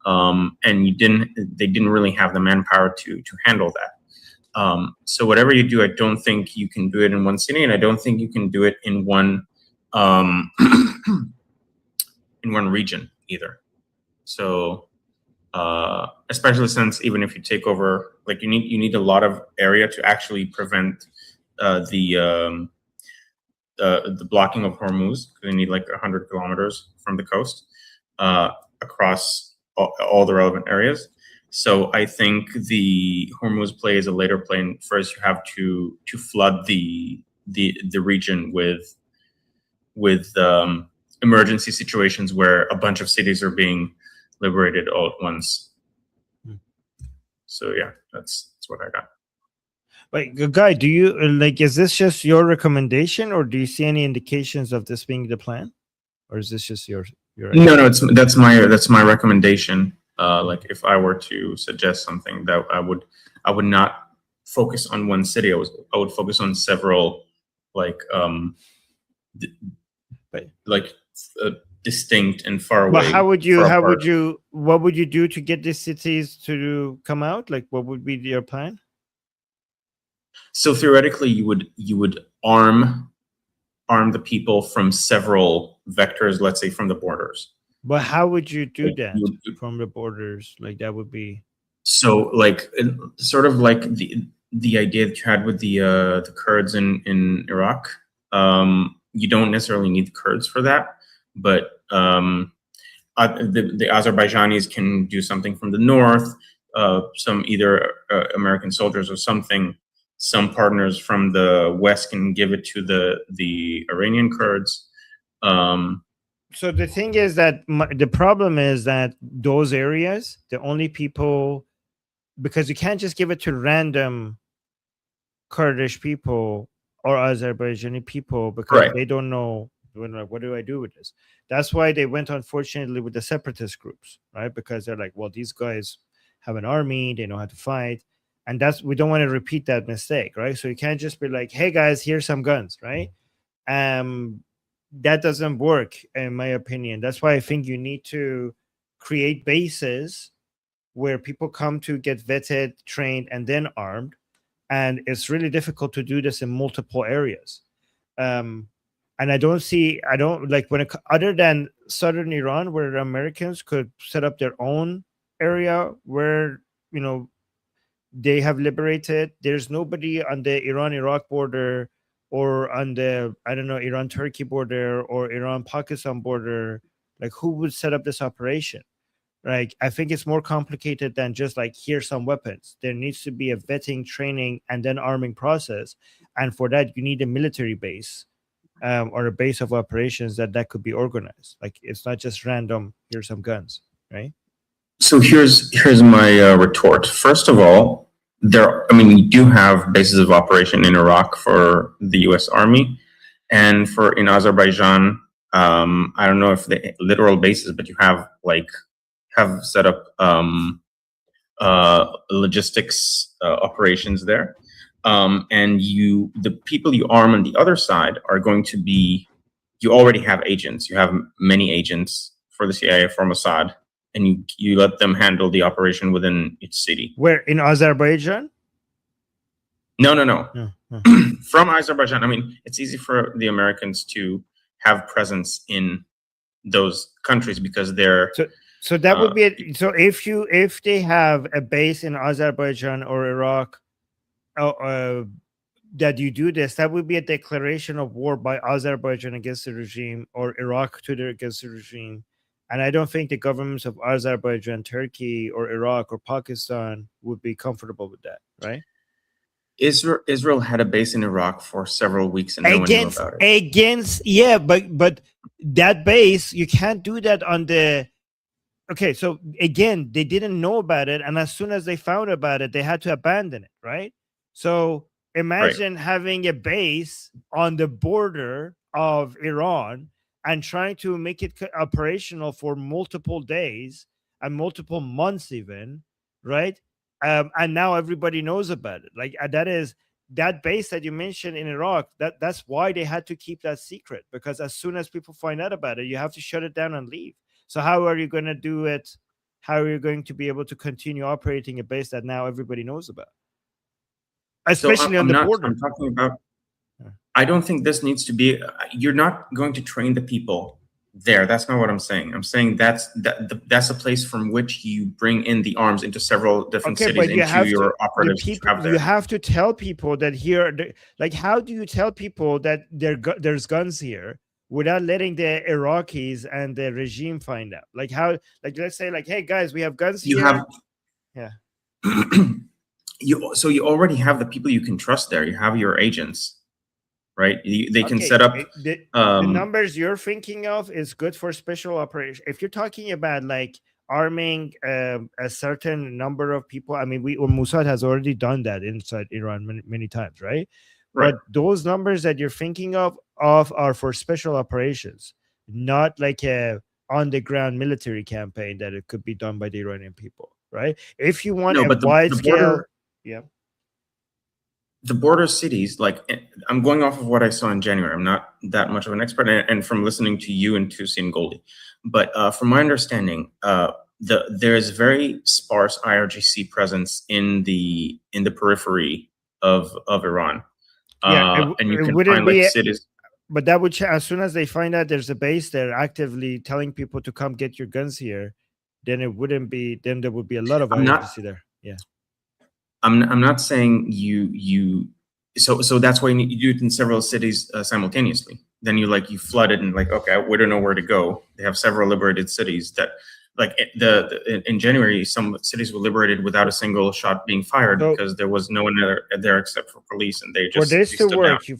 and they didn't really have the manpower to handle that. So whatever you do, I don't think you can do it in one city, and I don't think you can do it in one in one region either. So especially since even if you take over, like, you need a lot of area to actually prevent the blocking of Hormuz. You need like 100 kilometers from the coast across all the relevant areas. So I think the Hormuz play is a later play. And first, you have to flood the region with emergency situations where a bunch of cities are being liberated all at once. So yeah, that's what I got. But Guy, do you is this just your recommendation, or do you see any indications of this being the plan, or is this just your No, that's my recommendation. Like, if I were to suggest something, that I would not focus on one city. I would focus on several, distinct and far away. But what would you do to get these cities to come out? Like, what would be your plan? So theoretically, you would arm the people from several vectors, let's say from the borders. But how would you do that from the borders? Like, that would be... So, like, sort of like the idea that you had with the Kurds in Iraq. You don't necessarily need the Kurds for that, but the Azerbaijanis can do something from the north. Some either American soldiers or something. Some partners from the west can give it to the Iranian Kurds. So the thing is that the problem is that those areas, the only people, because you can't just give it to random Kurdish people or Azerbaijani people because Right. they don't know what do I do with this. That's why they went, unfortunately, with the separatist groups, right? Because they're like, well, these guys have an army, they know how to fight, and we don't want to repeat that mistake, right? So you can't just be like, hey guys, here's some guns, right? That doesn't work, in my opinion. That's why I think you need to create bases where people come to get vetted, trained, and then armed. And it's really difficult to do this in multiple areas. And I don't like other than southern Iran, where the Americans could set up their own area where, they have liberated. There's nobody on the Iran-Iraq border or on the, I don't know, Iran-Turkey border or Iran-Pakistan border. Like, who would set up this operation? Like, I think it's more complicated than just like, here's some weapons. There needs to be a vetting, training, and then arming process. And for that, you need a military base or a base of operations that could be organized. Like, it's not just random, here's some guns, right? So here's my retort. First of all, we do have bases of operation in Iraq for the U.S. Army, and in Azerbaijan. I don't know if the literal bases, but you have set up logistics operations there, and the people you arm on the other side are going to be. You already have agents. You have many agents for the CIA, for Mossad. And you let them handle the operation within each city. Where, in Azerbaijan? No. From Azerbaijan. I mean, it's easy for the Americans to have presence in those countries because they're. So that would be so if they have a base in Azerbaijan or Iraq, that you do this, that would be a declaration of war by Azerbaijan against the regime or Iraq against the regime. And I don't think the governments of Azerbaijan, Turkey, or Iraq or Pakistan would be comfortable with that, right? Israel had a base in Iraq for several weeks and no one knew about it. But that base, you can't do that on the. Okay, so again, they didn't know about it, and as soon as they found about it, they had to abandon it, right? So imagine having a base on the border of Iran and trying to make it operational for multiple days and multiple months even, right? And now everybody knows about it. Like, that base that you mentioned in Iraq, that's why they had to keep that secret, because as soon as people find out about it, you have to shut it down and leave. So how are you going to do it? How are you going to be able to continue operating a base that now everybody knows about? Especially on the border. I'm talking about, I don't think this needs to be, you're not going to train the people there. That's not what I'm saying. I'm saying that's a place from which you bring in the arms into several different cities, into your operatives. You have to tell people that here, like, how do you tell people that there's guns here without letting the Iraqis and the regime find out? Like, how, like, let's say, like, hey guys, we have guns here. So you already have the people you can trust there. You have your agents. Right, they can set up the numbers you're thinking of is good for special operations. If you're talking about like arming a certain number of people, I mean, Mossad has already done that inside Iran many times, right? But those numbers that you're thinking of are for special operations, not like a on the ground military campaign that it could be done by the Iranian people, right? If you want a wide scale, the border cities, like, I'm going off of what I saw in January. I'm not that much of an expert, and from listening to you and to Sin Goldie, but from my understanding, there is very sparse IRGC presence in the periphery of Iran. And you can find like cities. But that would as soon as they find out there's a base there actively telling people to come get your guns here, then it wouldn't be. Then there would be a lot of IRGC there. Yeah. I'm not saying you. So that's why you do it in several cities simultaneously. Then you flood it and okay, we don't know where to go. They have several liberated cities that in January, some cities were liberated without a single shot being fired because there was no one there except for police, and they just for this to stood work. down.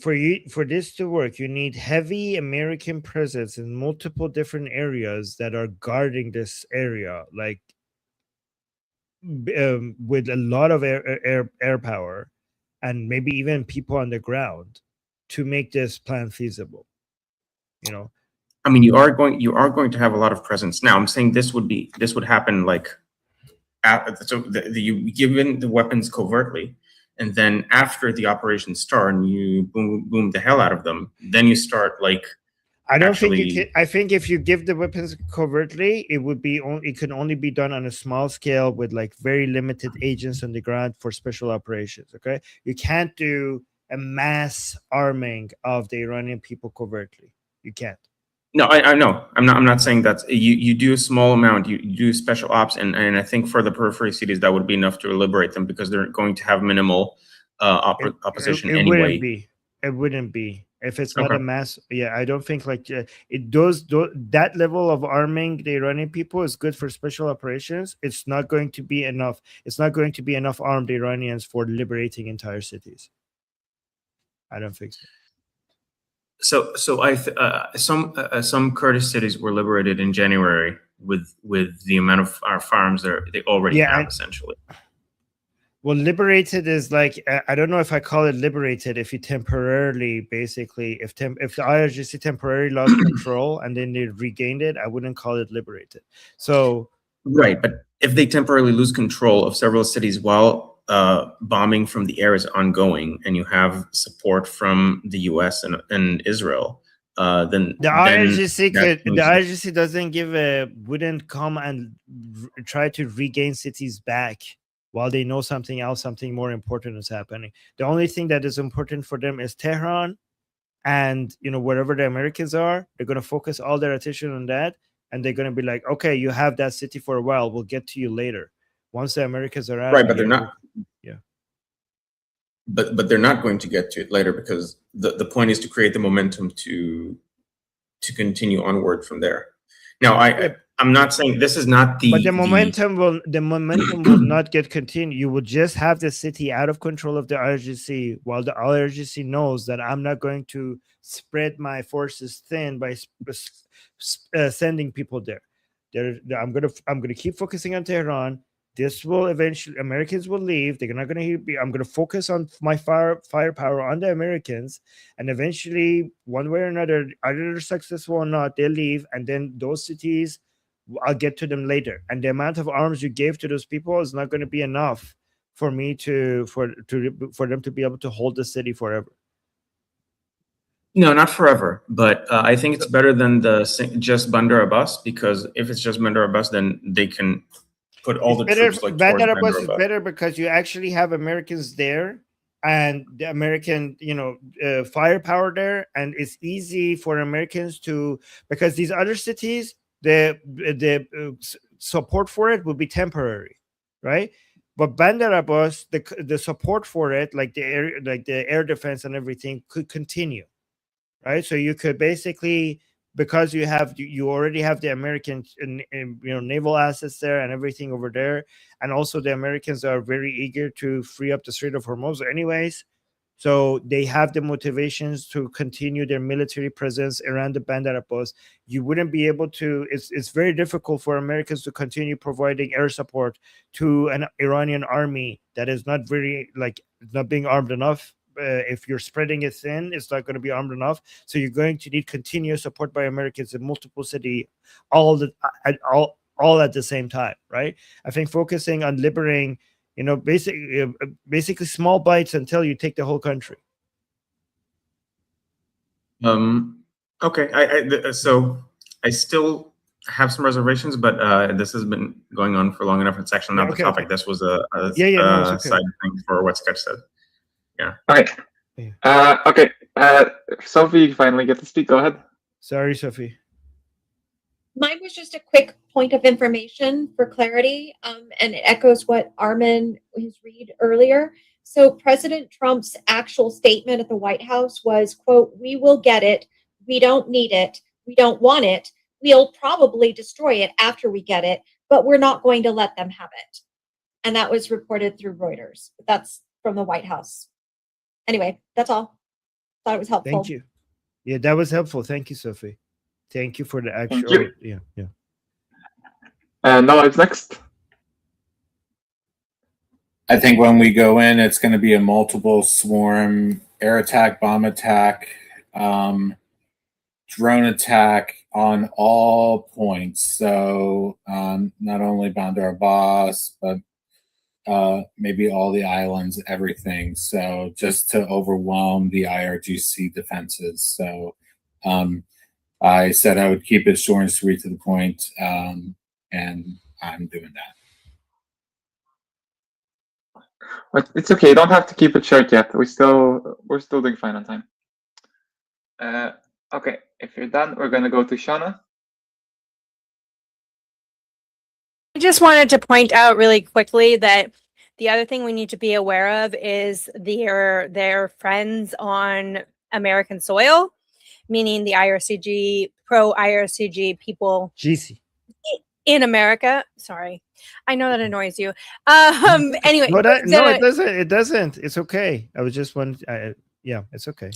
For this to work, you need heavy American presence in multiple different areas that are guarding this area, with a lot of air power, and maybe even people on the ground to make this plan feasible. I mean, you are going to have a lot of presence. Now, I'm saying this would happen you given the weapons covertly, and then after the operations start and you boom the hell out of them, then you start I don't think you can. I think if you give the weapons covertly, it can only be done on a small scale with very limited agents on the ground for special operations. Okay, you can't do a mass arming of the Iranian people covertly. You can't. No, I know. I'm not saying that. You do a small amount. You do special ops, and I think for the periphery cities that would be enough to liberate them because they're going to have minimal opposition anyway. It wouldn't be if it's not a mass. Yeah, I don't think that level of arming the Iranian people is good for special operations. It's not going to be enough. It's not going to be enough armed Iranians for liberating entire cities. I don't think so. So some Kurdish cities were liberated in January with the amount of our farms they already have essentially. Well, liberated is I don't know if I call it liberated if you temporarily basically if the IRGC temporarily lost control and then they regained it, I wouldn't call it liberated. So right, but if they temporarily lose control of several cities while bombing from the air is ongoing, and you have support from the U.S. and Israel, then the IRGC wouldn't come and try to regain cities back while they know something more important is happening. The only thing that is important for them is Tehran, and wherever the Americans are, they're going to focus all their attention on that, and they're going to be like, okay, you have that city for a while, we'll get to you later. Once the Americans are out, right, but they're not. Yeah, but they're not going to get to it later because the point is to create the momentum to continue onward from there. Now, I'm not saying this is not the. But the momentum will not get continued. You will just have the city out of control of the IRGC, while the IRGC knows that I'm not going to spread my forces thin by sending people there. I'm gonna keep focusing on Tehran. This will eventually, Americans will leave. They're not going to I'm going to focus on my firepower on the Americans. And eventually, one way or another, either they're successful or not, they leave. And then those cities, I'll get to them later. And the amount of arms you gave to those people is not going to be enough for me for them to be able to hold the city forever. No, not forever. But I think it's better than just Bandar Abbas, because if it's just Bandar Abbas, then they can put all the troops Bandar Abbas is better because you actually have Americans there and the American firepower there, and it's easy for Americans to, because these other cities, the support for it will be temporary, right? But Bandar Abbas, the support for it, like the air defense and everything, could continue, right? So you could basically, because you already have the American naval assets there and everything over there, and also the Americans are very eager to free up the Strait of Hormuz anyways, so they have the motivations to continue their military presence around the Bandar Abbas. You wouldn't be able to, it's very difficult for Americans to continue providing air support to an Iranian army that is not not being armed enough. If you're spreading it thin, it's not going to be armed enough. So you're going to need continuous support by Americans in multiple cities, all at the same time, right? I think focusing on liberating, basically small bites until you take the whole country. Okay. So I still have some reservations, but this has been going on for long enough. It's actually not the topic. This was a side thing for what Sketch said. Yeah. Okay. Okay. Sophie, you finally get to speak. Go ahead. Sorry, Sophie. Mine was just a quick point of information for clarity, and it echoes what Armin has read earlier. So President Trump's actual statement at the White House was, quote, "We will get it. We don't need it. We don't want it. We'll probably destroy it after we get it, but we're not going to let them have it." And that was reported through Reuters. That's from the White House. Anyway, that's all. Thought it was helpful. Thank you. Yeah, that was helpful. Thank you, Sophie. Thank you for the Thank actual. you. Yeah. Noah is next. I think when we go in, it's going to be a multiple swarm, air attack, bomb attack, drone attack on all points. So not only Bandar Abbas, but maybe all the islands, everything. So just to overwhelm the IRGC defenses. So I said I would keep it short and sweet to the point, and I'm doing that. But it's okay. You don't have to keep it short yet. We're still doing fine on time. Okay, if you're done, we're gonna go to Shauna. I just wanted to point out really quickly that the other thing we need to be aware of is their friends on American soil, meaning the IRCG, pro-IRCG people GC. in America. Sorry, I know that annoys you. Anyway, No, it doesn't. It doesn't. It's okay. I was just one. Yeah, it's okay.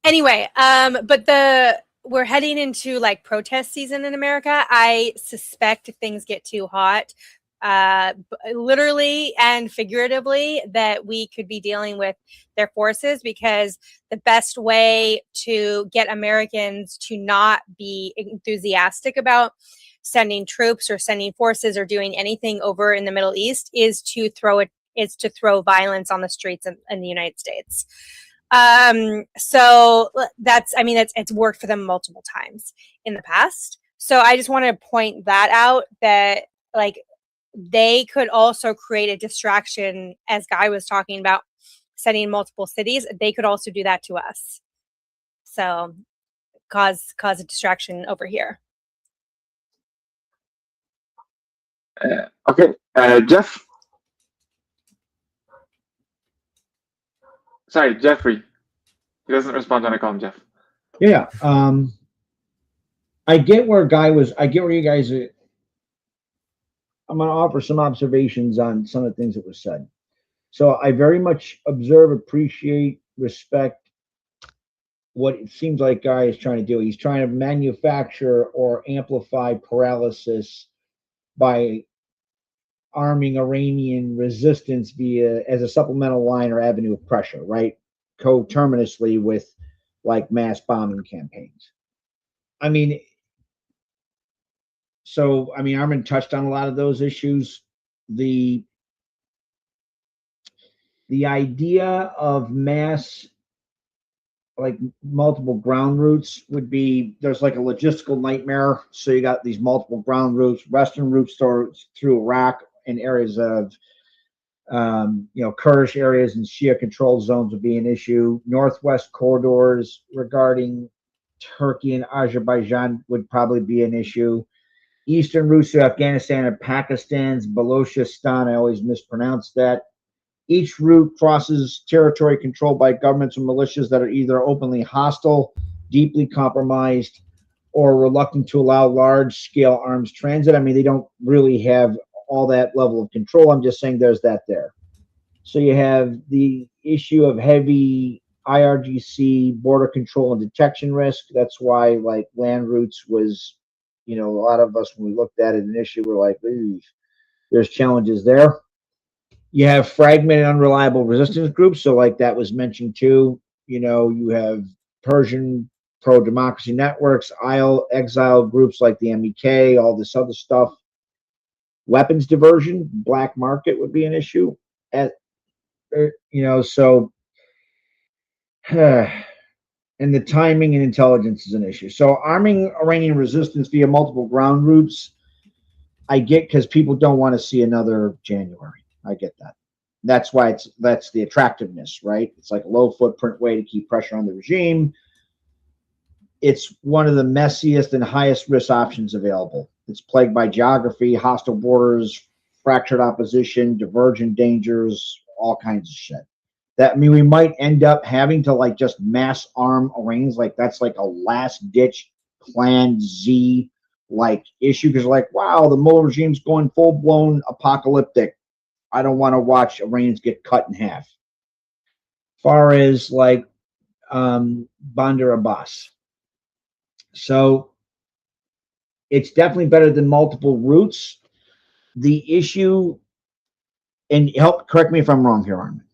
Anyway, but we're heading into like protest season in America. I suspect if things get too hot, literally and figuratively, that we could be dealing with their forces, because the best way to get Americans to not be enthusiastic about sending troops or sending forces or doing anything over in the Middle East is to throw violence on the streets in the United States. So it's worked for them multiple times in the past. So I just want to point that out, that like they could also create a distraction, as Guy was talking about, sending multiple cities. They could also do that to us. So cause a distraction over here. Okay, Jeff. Sorry, Jeffrey. He doesn't respond when I call him Jeff. Yeah. I get where you guys are. I'm going to offer some observations on some of the things that were said. So I very much observe, appreciate, respect what it seems like Guy is trying to do. He's trying to manufacture or amplify paralysis by arming Iranian resistance as a supplemental line or avenue of pressure, right? Coterminously with like mass bombing campaigns. Armin touched on a lot of those issues. The idea of mass, like multiple ground routes, would be, there's like a logistical nightmare. So you got these multiple ground routes, western routes through Iraq and areas of Kurdish areas and Shia controlled zones would be an issue. Northwest corridors regarding Turkey and Azerbaijan would probably be an issue. Eastern routes to Afghanistan and Pakistan's Balochistan, I always mispronounce that. Each route crosses territory controlled by governments or militias that are either openly hostile, deeply compromised, or reluctant to allow large-scale arms transit. I mean, they don't really have all that level of control. I'm just saying there's that there. So you have the issue of heavy IRGC border control and detection risk. That's why like land routes was, a lot of us, when we looked at it initially, were like, ooh, there's challenges there. You have fragmented, unreliable resistance groups. So like that was mentioned too. You have Persian pro-democracy networks, exile groups like the MEK, all this other stuff. Weapons diversion, black market would be an issue. And the timing and intelligence is an issue. So arming Iranian resistance via multiple ground routes, I get, because people don't want to see another January. I get that. That's why that's the attractiveness, right? It's like a low footprint way to keep pressure on the regime. it's one of the messiest and highest risk options available. It's plagued by geography, hostile borders, fractured opposition, divergent dangers, all kinds of shit. That, I mean, we might end up having to like just mass arm Iranians. Like that's like a last ditch Plan Z like issue, because like, wow, the Mullah regime's going full blown apocalyptic. I don't want to watch Iranians get cut in half. Far as like Bandar Abbas. So it's definitely better than multiple routes. The issue, and help correct me if I'm wrong here, Armin.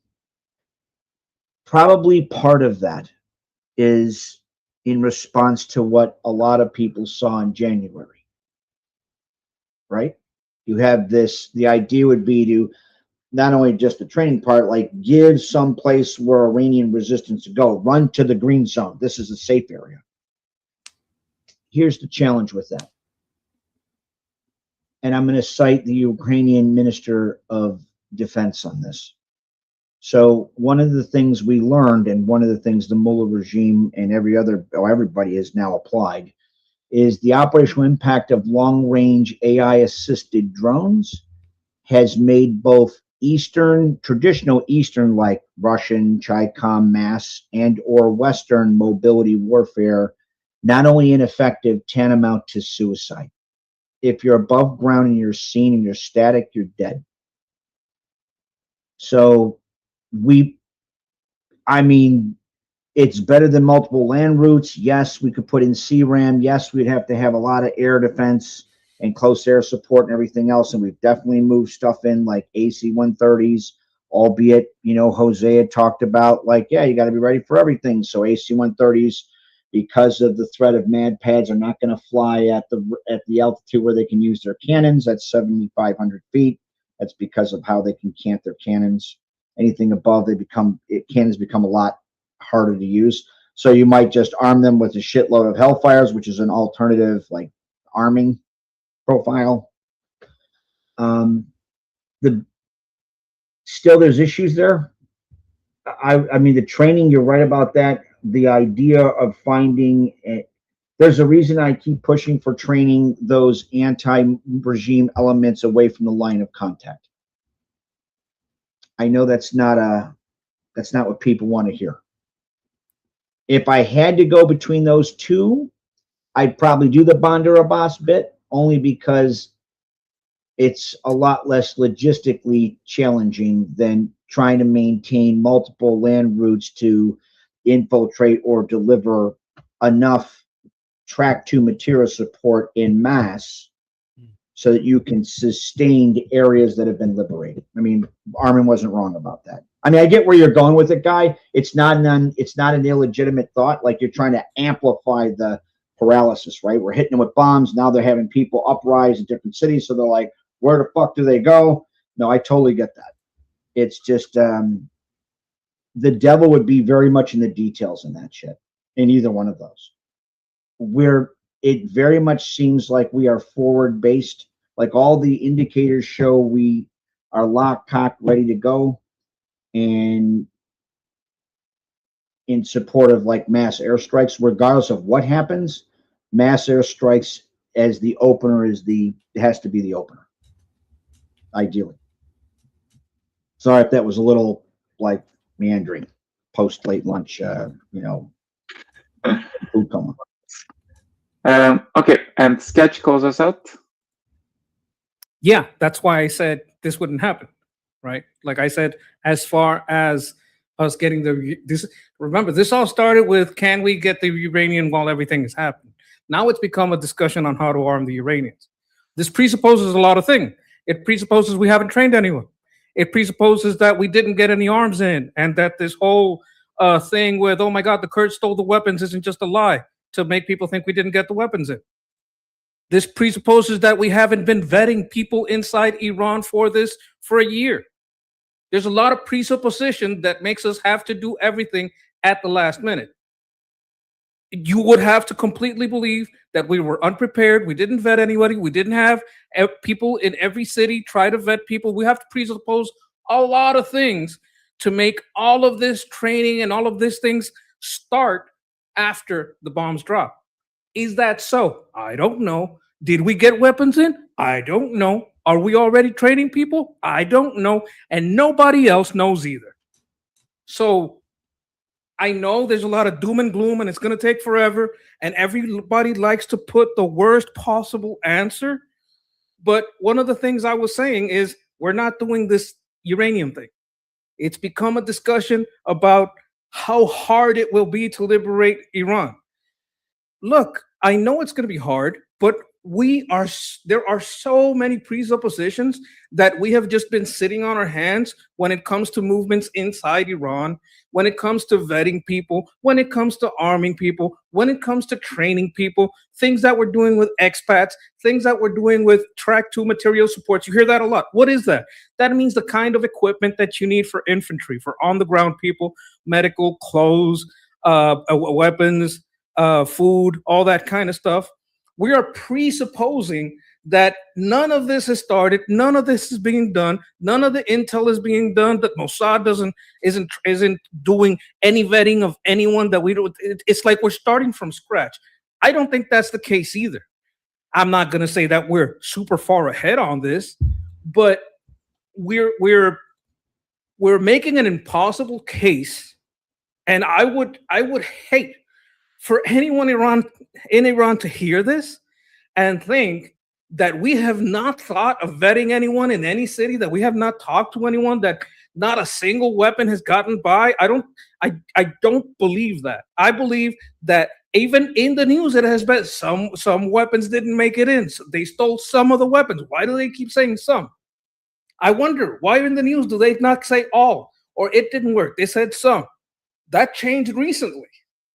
Probably part of that is in response to what a lot of people saw in January, right? You have this, the idea would be to not only just the training part, like give some place where Iranian resistance to go, run to the green zone. This is a safe area. Here's the challenge with that. And I'm going to cite the Ukrainian Minister of Defense on this. So one of the things we learned, and one of the things the Mullah regime and everybody has now applied, is the operational impact of long-range AI-assisted drones has made both traditional Eastern, like Russian, Chi-Com, mass, and or Western mobility warfare, not only ineffective, tantamount to suicide. If you're above ground and you're seen and you're static, you're dead. So I mean, it's better than multiple land routes. Yes, we could put in CRAM. Yes, we'd have to have a lot of air defense and close air support and everything else. And we've definitely moved stuff in like AC-130s, albeit, you know, Jose had talked about like, yeah, you got to be ready for everything. So AC-130s, because of the threat of MAD pads, are not going to fly at the altitude where they can use their cannons. That's 7,500 feet. That's because of how they can cant their cannons. Anything above, cannons become a lot harder to use. So you might just arm them with a shitload of Hellfires, which is an alternative like arming profile. Still, there's issues there. I mean, the training, you're right about that. The idea of finding there's a reason I keep pushing for training those anti-regime elements away from the line of contact. I know that's not what people want to hear. If I had to go between those two, I'd probably do the Bandar Abbas bit, only because it's a lot less logistically challenging than trying to maintain multiple land routes to infiltrate or deliver enough track 2 material support in mass so that you can sustain areas that have been liberated. I mean, Armin wasn't wrong about that. I mean, I get where you're going with it, Guy. It's not an illegitimate thought. Like you're trying to amplify the paralysis, right? We're hitting them with bombs. Now they're having people uprise in different cities. So they're like, where the fuck do they go? No, I totally get that. It's just the devil would be very much in the details in that shit, in either one of those. It very much seems like we are forward based. Like all the indicators show we are locked, cocked, ready to go, and in support of like mass airstrikes, regardless of what happens. Mass airstrikes as the opener has to be the opener, ideally. Sorry if that was a little like meandering post late lunch, food coma. Okay, and Sketch calls us out. Yeah, that's why I said this wouldn't happen, right? Like I said, as far as us getting remember, this all started with, can we get the Iranian while everything is happening? Now it's become a discussion on how to arm the Iranians. This presupposes a lot of things. It presupposes we haven't trained anyone. It presupposes that we didn't get any arms in, and that this whole thing with, oh my God, the Kurds stole the weapons isn't just a lie to make people think we didn't get the weapons in. This presupposes that we haven't been vetting people inside Iran for this for a year. There's a lot of presupposition that makes us have to do everything at the last minute. You would have to completely believe that we were unprepared. We didn't vet anybody. We didn't have people in every city try to vet people. We have to presuppose a lot of things to make all of this training and all of these things start after the bombs drop. Is that so? I don't know. Did we get weapons in? I don't know. Are we already trading people? I don't know. And nobody else knows either. So I know there's a lot of doom and gloom and it's going to take forever. And everybody likes to put the worst possible answer. But one of the things I was saying is we're not doing this uranium thing. It's become a discussion about how hard it will be to liberate Iran. Look, I know it's going to be hard, but there are so many presuppositions that we have just been sitting on our hands when it comes to movements inside Iran, when it comes to vetting people, when it comes to arming people, when it comes to training people, things that we're doing with expats, things that we're doing with track 2 material supports. You hear that a lot. What is that? That means the kind of equipment that you need for infantry, for on the ground people, medical, clothes, weapons, food, all that kind of stuff. We are presupposing that none of this has started, none of this is being done, none of the intel is being done, that Mossad isn't doing any vetting of anyone, that we don't. It's like we're starting from scratch. I don't think that's the case either. I'm not going to say that we're super far ahead on this, but we're making an impossible case, and I would hate for anyone in Iran to hear this and think that we have not thought of vetting anyone in any city, that we have not talked to anyone, that not a single weapon has gotten by. I don't believe that. I believe that even in the news, it has been some weapons didn't make it in. So they stole some of the weapons. Why do they keep saying some? I wonder, why in the news do they not say all, or it didn't work? They said some. That changed recently.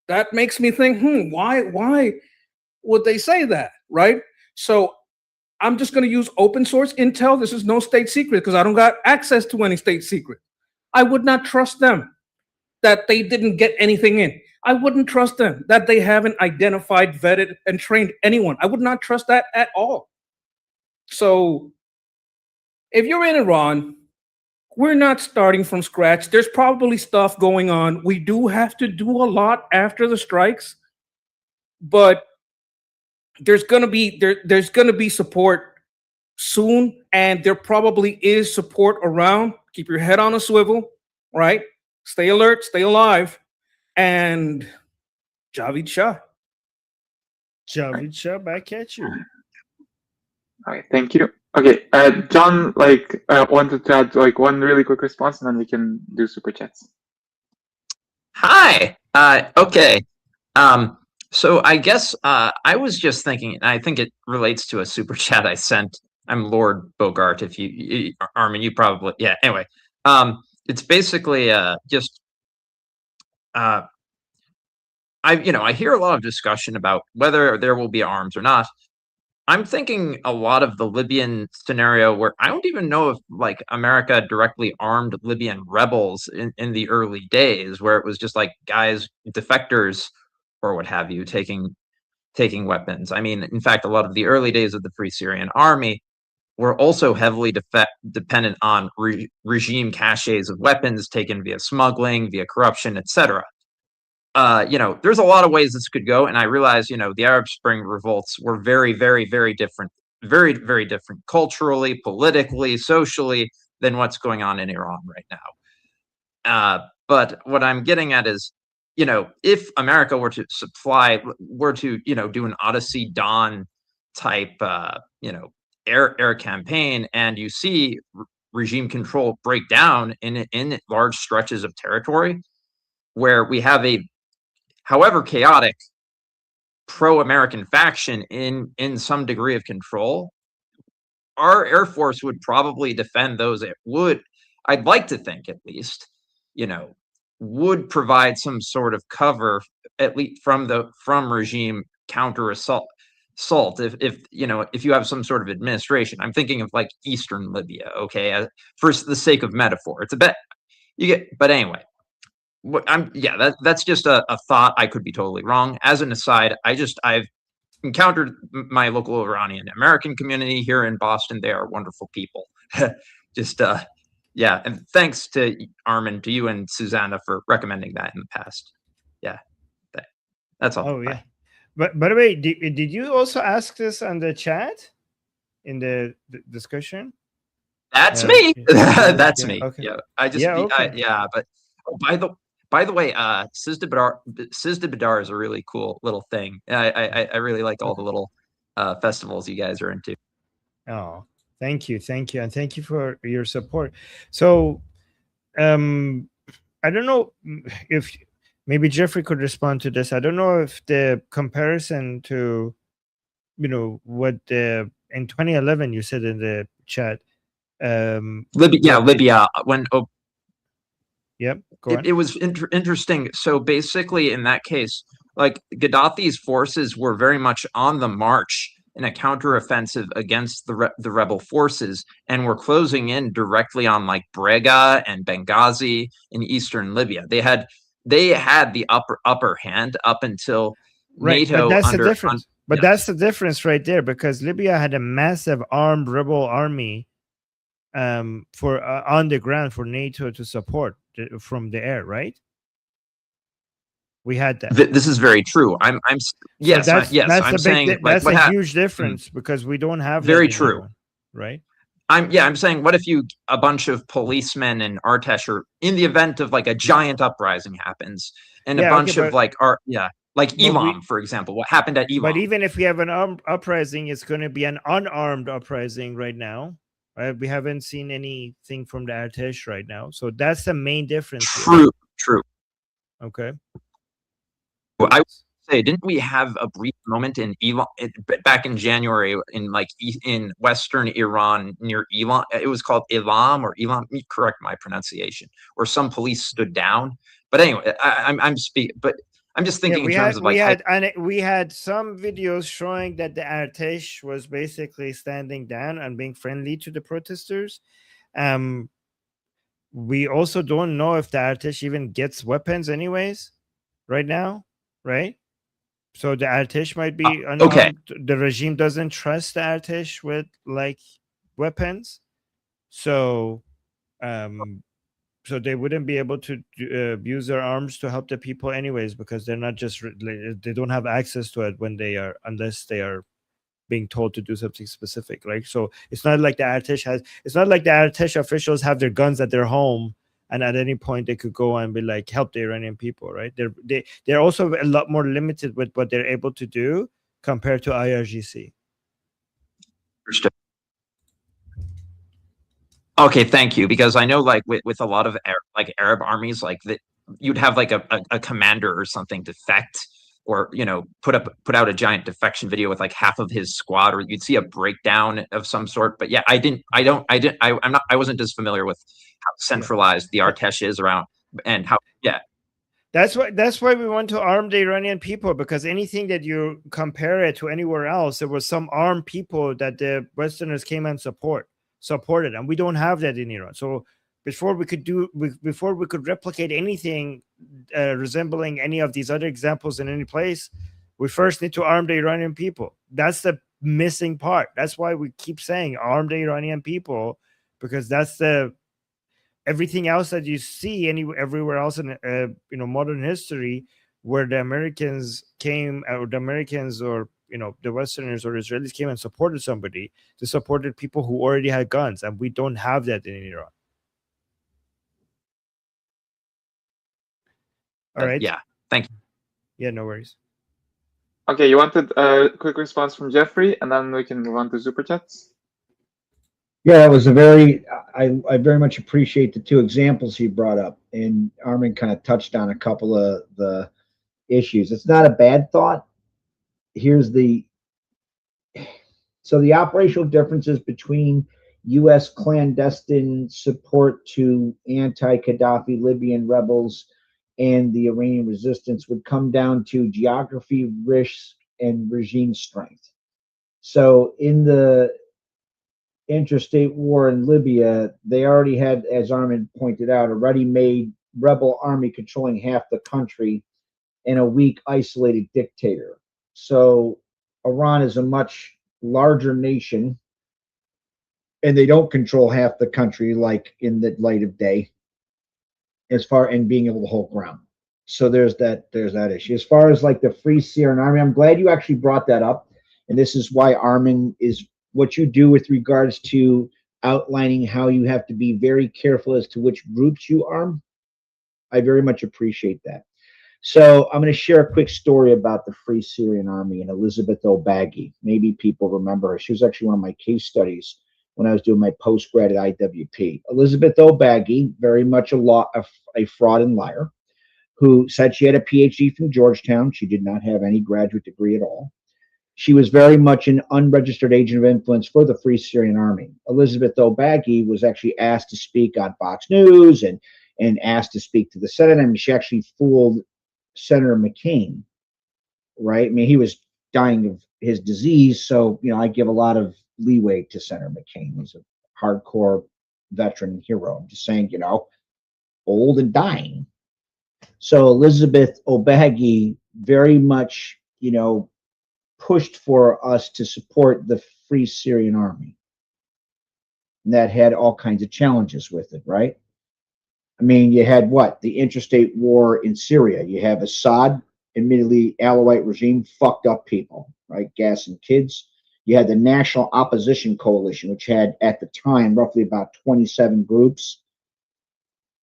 That makes me think, why would they say that, right? So I'm just going to use open source intel. This is no state secret because I don't got access to any state secret. I would not trust them that they didn't get anything in. I wouldn't trust them that they haven't identified, vetted, and trained anyone. I would not trust that at all. So if you're in Iran, we're not starting from scratch. There's probably stuff going on. We do have to do a lot after the strikes, but there's gonna be support soon, and there probably is support around. Keep your head on a swivel, right? Stay alert, stay alive, and Javid Shah. Javid Shah, back at you. All right, thank you. Okay, John, wanted to add one really quick response, and then we can do super chats. Hi. Okay. So I guess I was just thinking, and I think it relates to a super chat I sent. I'm Lord Bogart. If you, Armin, you probably, yeah. Anyway, it's basically just I hear a lot of discussion about whether there will be arms or not. I'm thinking a lot of the Libyan scenario where I don't even know if America directly armed Libyan rebels in the early days, where it was just guys, defectors or what have you, taking weapons. I mean, in fact, a lot of the early days of the Free Syrian Army were also heavily dependent on regime caches of weapons taken via smuggling, via corruption, etc. There's a lot of ways this could go, and I realize, the Arab Spring revolts were very, very, very different, very, very different culturally, politically, socially than what's going on in Iran right now. But what I'm getting at is, if America were to do an Odyssey Dawn type, air campaign, and you see regime control break down in large stretches of territory, where we have a, however chaotic, pro-American faction in some degree of control, our Air Force would probably defend those. It would, I'd like to think at least, would provide some sort of cover, at least from regime counter assault. If you have some sort of administration, I'm thinking of Eastern Libya. Okay, for the sake of metaphor, it's a bit but anyway. That's just a thought. I could be totally wrong. As an aside, I've encountered my local Iranian American community here in Boston. They are wonderful people. And thanks to Armin, to you and Susanna for recommending that in the past. Yeah. That's all. Oh yeah. But by the way, did you also ask this on the chat in the discussion? That's me. That's yeah, me. okay. Yeah, I just Yeah, okay. yeah. But oh, by the way, Sizda Badar is a really cool little thing. I really like all the little festivals you guys are into. Oh, thank you, and thank you for your support. So, I don't know if maybe Jeffrey could respond to this. I don't know if the comparison to, what in 2011 you said in the chat. Libya. When yep, go on. it was interesting. So basically, in that case, like Gaddafi's forces were very much on the march in a counteroffensive against the rebel forces, and were closing in directly on like Brega and Benghazi in eastern Libya. They had the upper hand up until NATO. But that's the under difference. But that's the difference right there, because Libya had a massive armed rebel army for on the ground for NATO to support from the air, right? We had that. This is very true. Yes, so that's I'm a saying big, like, that's a huge difference, because we don't have very that true, anymore, right? I'm saying, what if a bunch of policemen in Artesh, or in the event of like a giant uprising happens, and a bunch of like Elam, for example, what happened at Elam? But even if we have an armed uprising, it's going to be an unarmed uprising right now. Right? We haven't seen anything from the Artesh right now, so that's the main difference. True. Okay. Well, I would say, didn't we have a brief moment in Elam back in January in western Iran near Elam? It was called Elam or Elam. Correct my pronunciation. Where some police stood down. But anyway, I'm just thinking in terms of like we had some videos showing that the Artesh was basically standing down and being friendly to the protesters. We also don't know if the Artesh even gets weapons anyways right now, right? So the Artesh might be unarmed. Okay. The regime doesn't trust the Artesh with like weapons, so so they wouldn't be able to use their arms to help the people anyways, because they're not just they don't have access to it unless they are being told to do something specific, right? So it's not like the Artesh officials have their guns at their home, and at any point they could go and be like, help the Iranian people, right? They're also a lot more limited with what they're able to do compared to IRGC. Okay, thank you. Because I know, like with a lot of Arab armies, like that, you'd have like a commander or something defect, or put out a giant defection video with like half of his squad, or you'd see a breakdown of some sort. But yeah, I wasn't as familiar with how centralized the Artesh is around, and how That's why we want to arm the Iranian people, because anything that you compare it to anywhere else, there was some armed people that the Westerners came and supported, and we don't have that in Iran. So before we could replicate anything resembling any of these other examples in any place, we first need to arm the Iranian people. That's the missing part. That's why we keep saying arm the Iranian people, because that's everything else that you see everywhere else in modern history, where the Americans came, or the Americans, or the Westerners or Israelis came and supported somebody, they supported people who already had guns, and we don't have that in Iran. All right. Yeah. Thank you. Yeah, no worries. Okay, you wanted a quick response from Jeffrey, and then we can move on to super chats. Yeah, that was I very much appreciate the two examples he brought up, and Armin kind of touched on a couple of the issues. It's not a bad thought. So the operational differences between U.S. clandestine support to anti-Gaddafi Libyan rebels and the Iranian resistance would come down to geography, risk, and regime strength. So in the interstate war in Libya, they already had, as Armin pointed out, a ready-made rebel army controlling half the country and a weak, isolated dictator. So Iran is a much larger nation, and they don't control half the country like in the light of day, as far and being able to hold ground. So there's that issue. As far as like the Free Syrian Army, I'm glad you actually brought that up. And this is why Armin is what you do with regards to outlining how you have to be very careful as to which groups you arm. I very much appreciate that. So I'm going to share a quick story about the Free Syrian Army and Elizabeth O'Baggy. Maybe people remember her. She was actually one of my case studies when I was doing my postgrad at IWP. Elizabeth O'Baggy, very much a fraud and liar, who said she had a PhD from Georgetown. She did not have any graduate degree at all. She was very much an unregistered agent of influence for the Free Syrian Army. Elizabeth O'Baggy was actually asked to speak on Fox News and asked to speak to the Senate. I mean, she actually fooled Senator McCain, right? I mean, he was dying of his disease, so I give a lot of leeway to Senator McCain. He's a hardcore veteran hero. I'm just saying, old and dying. So Elizabeth O'Baggy very much, pushed for us to support the Free Syrian Army. And that had all kinds of challenges with it, right? I mean, you had what? The interstate war in Syria. You have Assad, admittedly Alawite regime, fucked up people, right? Gassing kids. You had the National Opposition Coalition, which had at the time roughly about 27 groups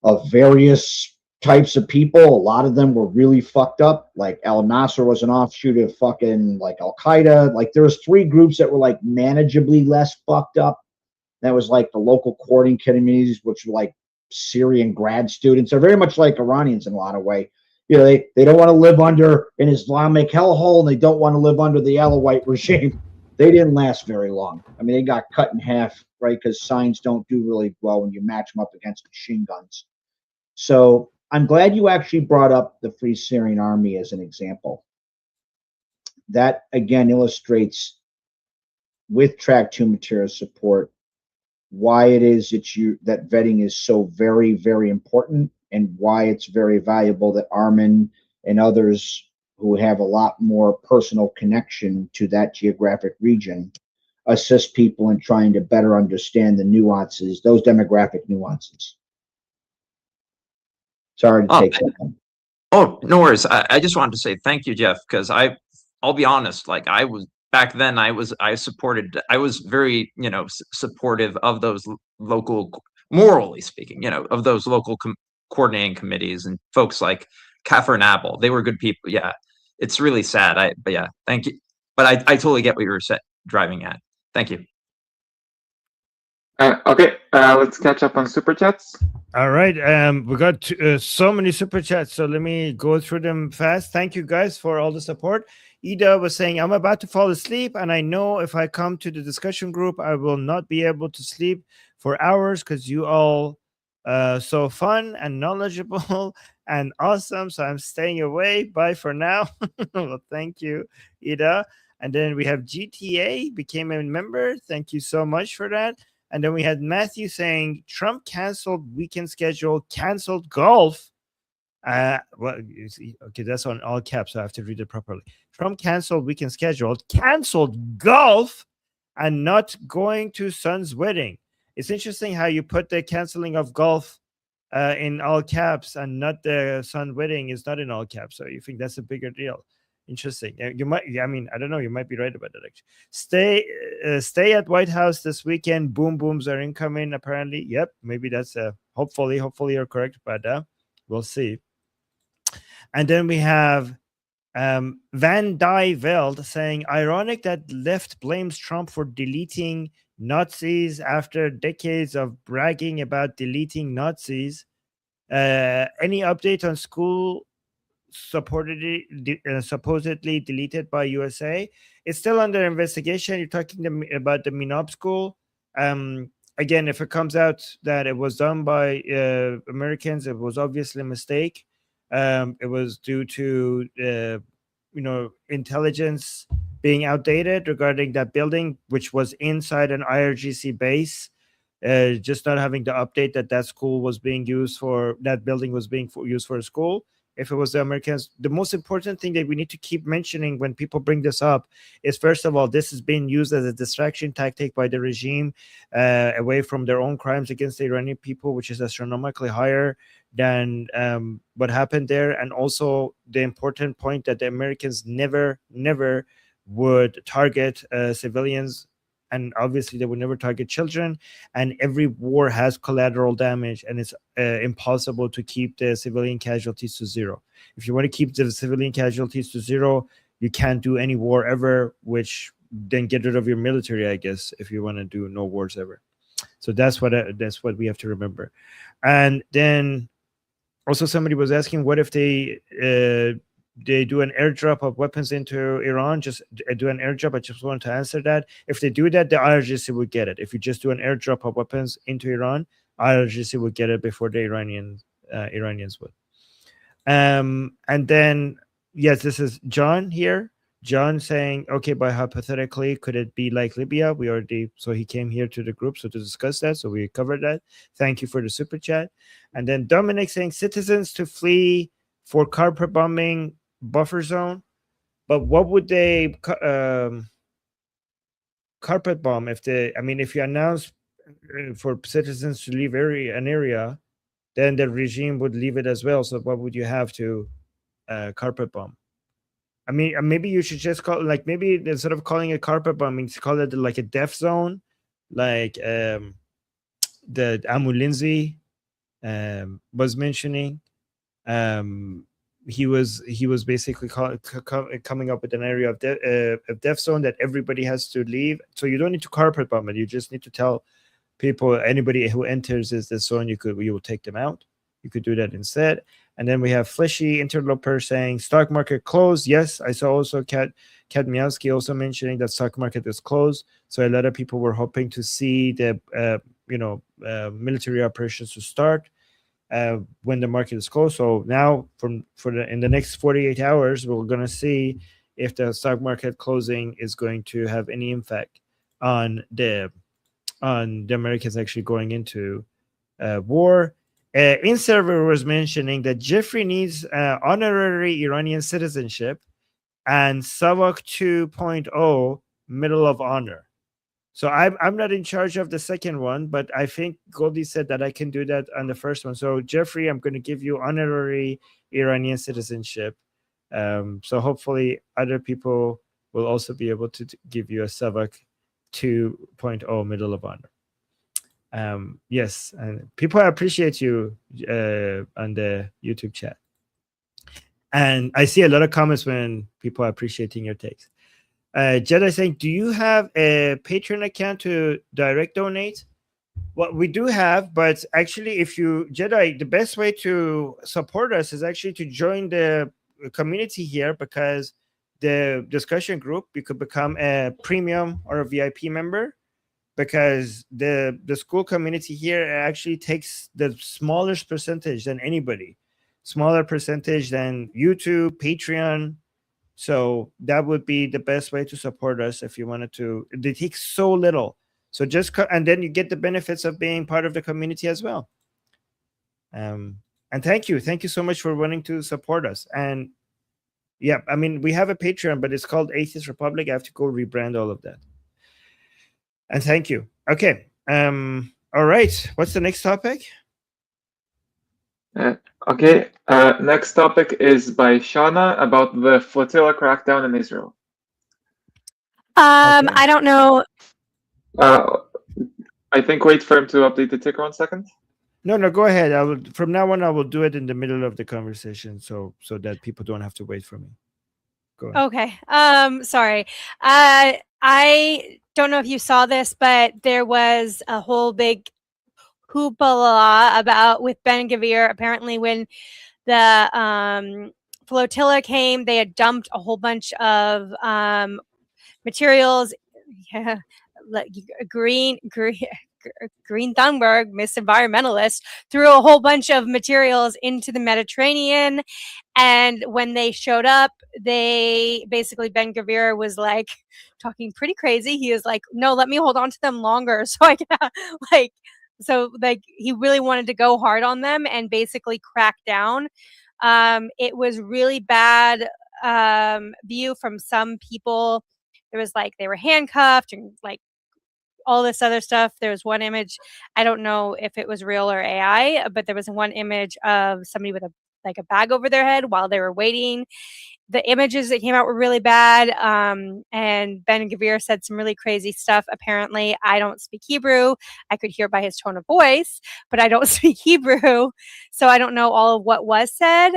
of various types of people. A lot of them were really fucked up. Like Al Nasser was an offshoot of fucking like Al Qaeda. Like there was 3 groups that were like manageably less fucked up. That was like the local courting communities, which were like Syrian grad students. They're very much like Iranians in a lot of ways. They don't want to live under an Islamic hellhole, and they don't want to live under the Alawite regime. They didn't last very long. I mean, they got cut in half, right? Because signs don't do really well when you match them up against machine guns. So I'm glad you actually brought up the Free Syrian Army as an example. That again illustrates with Track 2 material support why it is that vetting is so very, very important, and why it's very valuable that Armin and others who have a lot more personal connection to that geographic region assist people in trying to better understand the nuances, those demographic nuances. Sorry to take that one. Oh, no worries. I just wanted to say thank you, Jeff, because I'll be honest, like I was back then, I was very, supportive of those local, morally speaking, of those local coordinating committees and folks like Kafir and Abel. They were good people. Yeah. It's really sad. But yeah, thank you. But I totally get what you were driving at. Thank you. Okay, let's catch up on super chats. All right, we got so many super chats, so let me go through them fast. Thank you guys for all the support. Ida was saying, I'm about to fall asleep, and I know if I come to the discussion group, I will not be able to sleep for hours because you all so fun and knowledgeable and awesome. So I'm staying away. Bye for now. Well, thank you, Ida. And then we have GTA became a member. Thank you so much for that. And then we had Matthew saying Trump canceled weekend schedule, canceled golf. Well, you see, okay, that's on all caps, so I have to read it properly. Trump canceled weekend schedule, canceled golf, and not going to son's wedding. It's interesting how you put the canceling of golf in all caps and not the son wedding is not in all caps. So you think that's a bigger deal. Interesting. You might, I mean, I don't know. You might be right about that. Actually, stay at White House this weekend. Boom booms are incoming. Apparently, yep. Maybe that's hopefully you're correct, but we'll see. And then we have Van Die Veld saying, ironic that left blames Trump for deleting Nazis after decades of bragging about deleting Nazis. Any update on school supposedly deleted by USA? It's still under investigation. You're talking about the Minob school. Again, if it comes out that it was done by Americans, it was obviously a mistake. It was due to intelligence being outdated regarding that building, which was inside an IRGC base. Just not having the update that school was being used for, that building was being used for a school. if it was the Americans. The most important thing that we need to keep mentioning when people bring this up is, first of all, this is being used as a distraction tactic by the regime away from their own crimes against the Iranian people, which is astronomically higher than what happened there. And also the important point that the Americans never would target civilians, and obviously they would never target children, and every war has collateral damage, and it's impossible to keep the civilian casualties to zero. If you want to keep the civilian casualties to zero, you can't do any war ever, which then get rid of your military, I guess, if you want to do no wars ever. So that's what we have to remember. And then also somebody was asking, what if they do an airdrop of weapons into Iran? Just do an airdrop. I just want to answer that. If they do that, the IRGC would get it. If you just do an airdrop of weapons into Iran, IRGC would get it before the Iranians would. And then, yes, this is John here. John saying, okay, but hypothetically, could it be like Libya? So he came here to the group to discuss that. So we covered that. Thank you for the super chat. And then Dominic saying, citizens to flee for carpet bombing buffer zone. But what would they carpet bomb if you announce for citizens to leave an area, then the regime would leave it as well. So what would you have to carpet bomb? I mean, maybe you should just call, like, maybe instead of calling it carpet bombing, call it like a death zone, like the Amu Lindsay was mentioning. He was basically coming up with an area of death zone that everybody has to leave. So you don't need to carpet bomb it. You just need to tell people, anybody who enters this zone, you will take them out. You could do that instead. And then we have Fleshy Interloper saying stock market closed. Yes, I saw also Kat Miowski also mentioning that stock market is closed. So a lot of people were hoping to see the military operations to start when the market is closed. So now in the next 48 hours, we're going to see if the stock market closing is going to have any impact on the Americans actually going into war. InServer was mentioning that Jeffrey needs honorary Iranian citizenship and SAVAK 2.0 Medal of Honor. So I'm not in charge of the second one, but I think Goldie said that I can do that on the first one. So Jeffrey, I'm going to give you honorary Iranian citizenship. So hopefully other people will also be able to give you a SAVAK 2.0 Medal of Honor. Yes, and people appreciate you on the YouTube chat. And I see a lot of comments when people are appreciating your takes. Jedi saying, do you have a Patreon account to direct donate? Well, we do have, but actually, Jedi, the best way to support us is actually to join the community here, because the discussion group, you could become a premium or a VIP member, because the school community here actually takes the smallest percentage than anybody, smaller percentage than YouTube, Patreon. So that would be the best way to support us if you wanted to. They take so little. So and then you get the benefits of being part of the community as well. And thank you so much for wanting to support us. And yeah, I mean, we have a Patreon, but it's called Atheist Republic. I have to go rebrand all of that. And thank you. Okay. All right. What's the next topic? Okay. Next topic is by Shauna about the flotilla crackdown in Israel. Okay. I don't know. I think wait for him to update the ticker 1 second. No, go ahead. From now on, I will do it in the middle of the conversation, so that people don't have to wait for me. Go ahead. Okay. Sorry. I don't know if you saw this, but there was a whole big hoopla with Ben-Gvir. Apparently, when the flotilla came, they had dumped a whole bunch of materials. Yeah, like Green Thunberg, Miss Environmentalist, threw a whole bunch of materials into the Mediterranean. And when they showed up, Ben-Gvir was like talking pretty crazy. He was like, no, let me hold on to them longer. So I can he really wanted to go hard on them and basically crack down It was really bad view from some people. There was like they were handcuffed and like all this other stuff. There was one image, I don't know if it was real or AI, but there was one image of somebody with a bag over their head while they were waiting. The images that came out were really bad. And Ben-Gvir said some really crazy stuff. Apparently, I don't speak Hebrew. I could hear by his tone of voice, but I don't speak Hebrew. So I don't know all of what was said.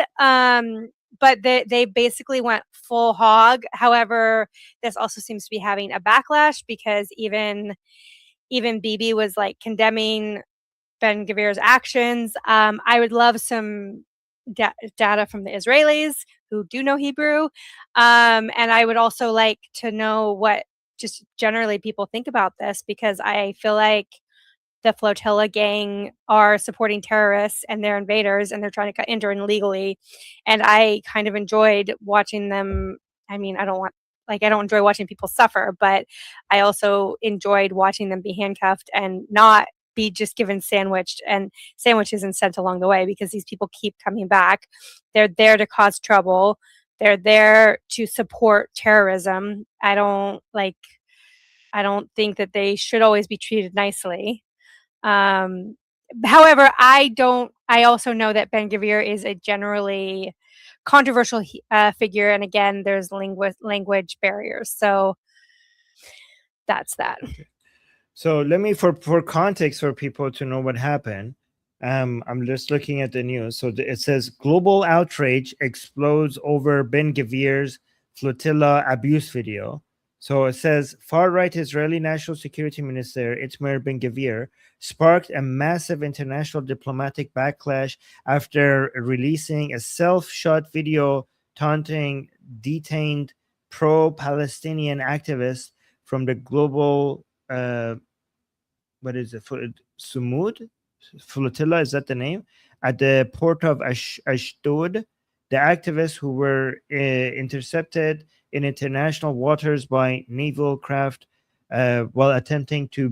But they basically went full hog. However, this also seems to be having a backlash because even Bibi was like condemning Ben-Gvir's actions. I would love some data from the Israelis who do know Hebrew. And I would also like to know what just generally people think about this, because I feel like the flotilla gang are supporting terrorists and they're invaders and they're trying to enter in illegally. And I kind of enjoyed watching them. I mean, I don't enjoy watching people suffer, but I also enjoyed watching them be handcuffed and not be just given sandwiched and sandwiches and sent along the way, because these people keep coming back. They're there to cause trouble. They're there to support terrorism. I don't think that they should always be treated nicely. However, I also know that Ben-Gvir is a generally controversial figure. And again, there's language barriers. So that's that. Okay. So let me, for context for people to know what happened, I'm just looking at the news. So it says global outrage explodes over Ben-Gvir's flotilla abuse video. So it says far-right Israeli National Security Minister Itamar Ben-Gvir sparked a massive international diplomatic backlash after releasing a self-shot video taunting detained pro-Palestinian activists from the global what is it? Sumud flotilla, is that the name? At the port of Ashdod, the activists who were intercepted in international waters by naval craft while attempting to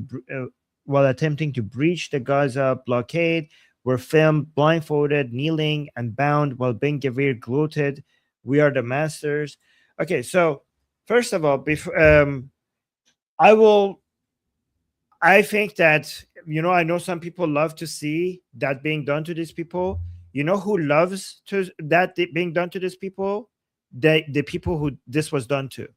breach the Gaza blockade were filmed blindfolded, kneeling, and bound while Ben-Gvir gloated, "We are the masters." Okay, so first of all, before I think that, I know some people love to see that being done to these people. You know who loves that being done to these people? The people who this was done to.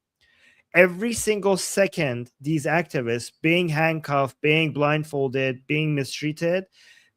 Every single second, these activists being handcuffed, being blindfolded, being mistreated,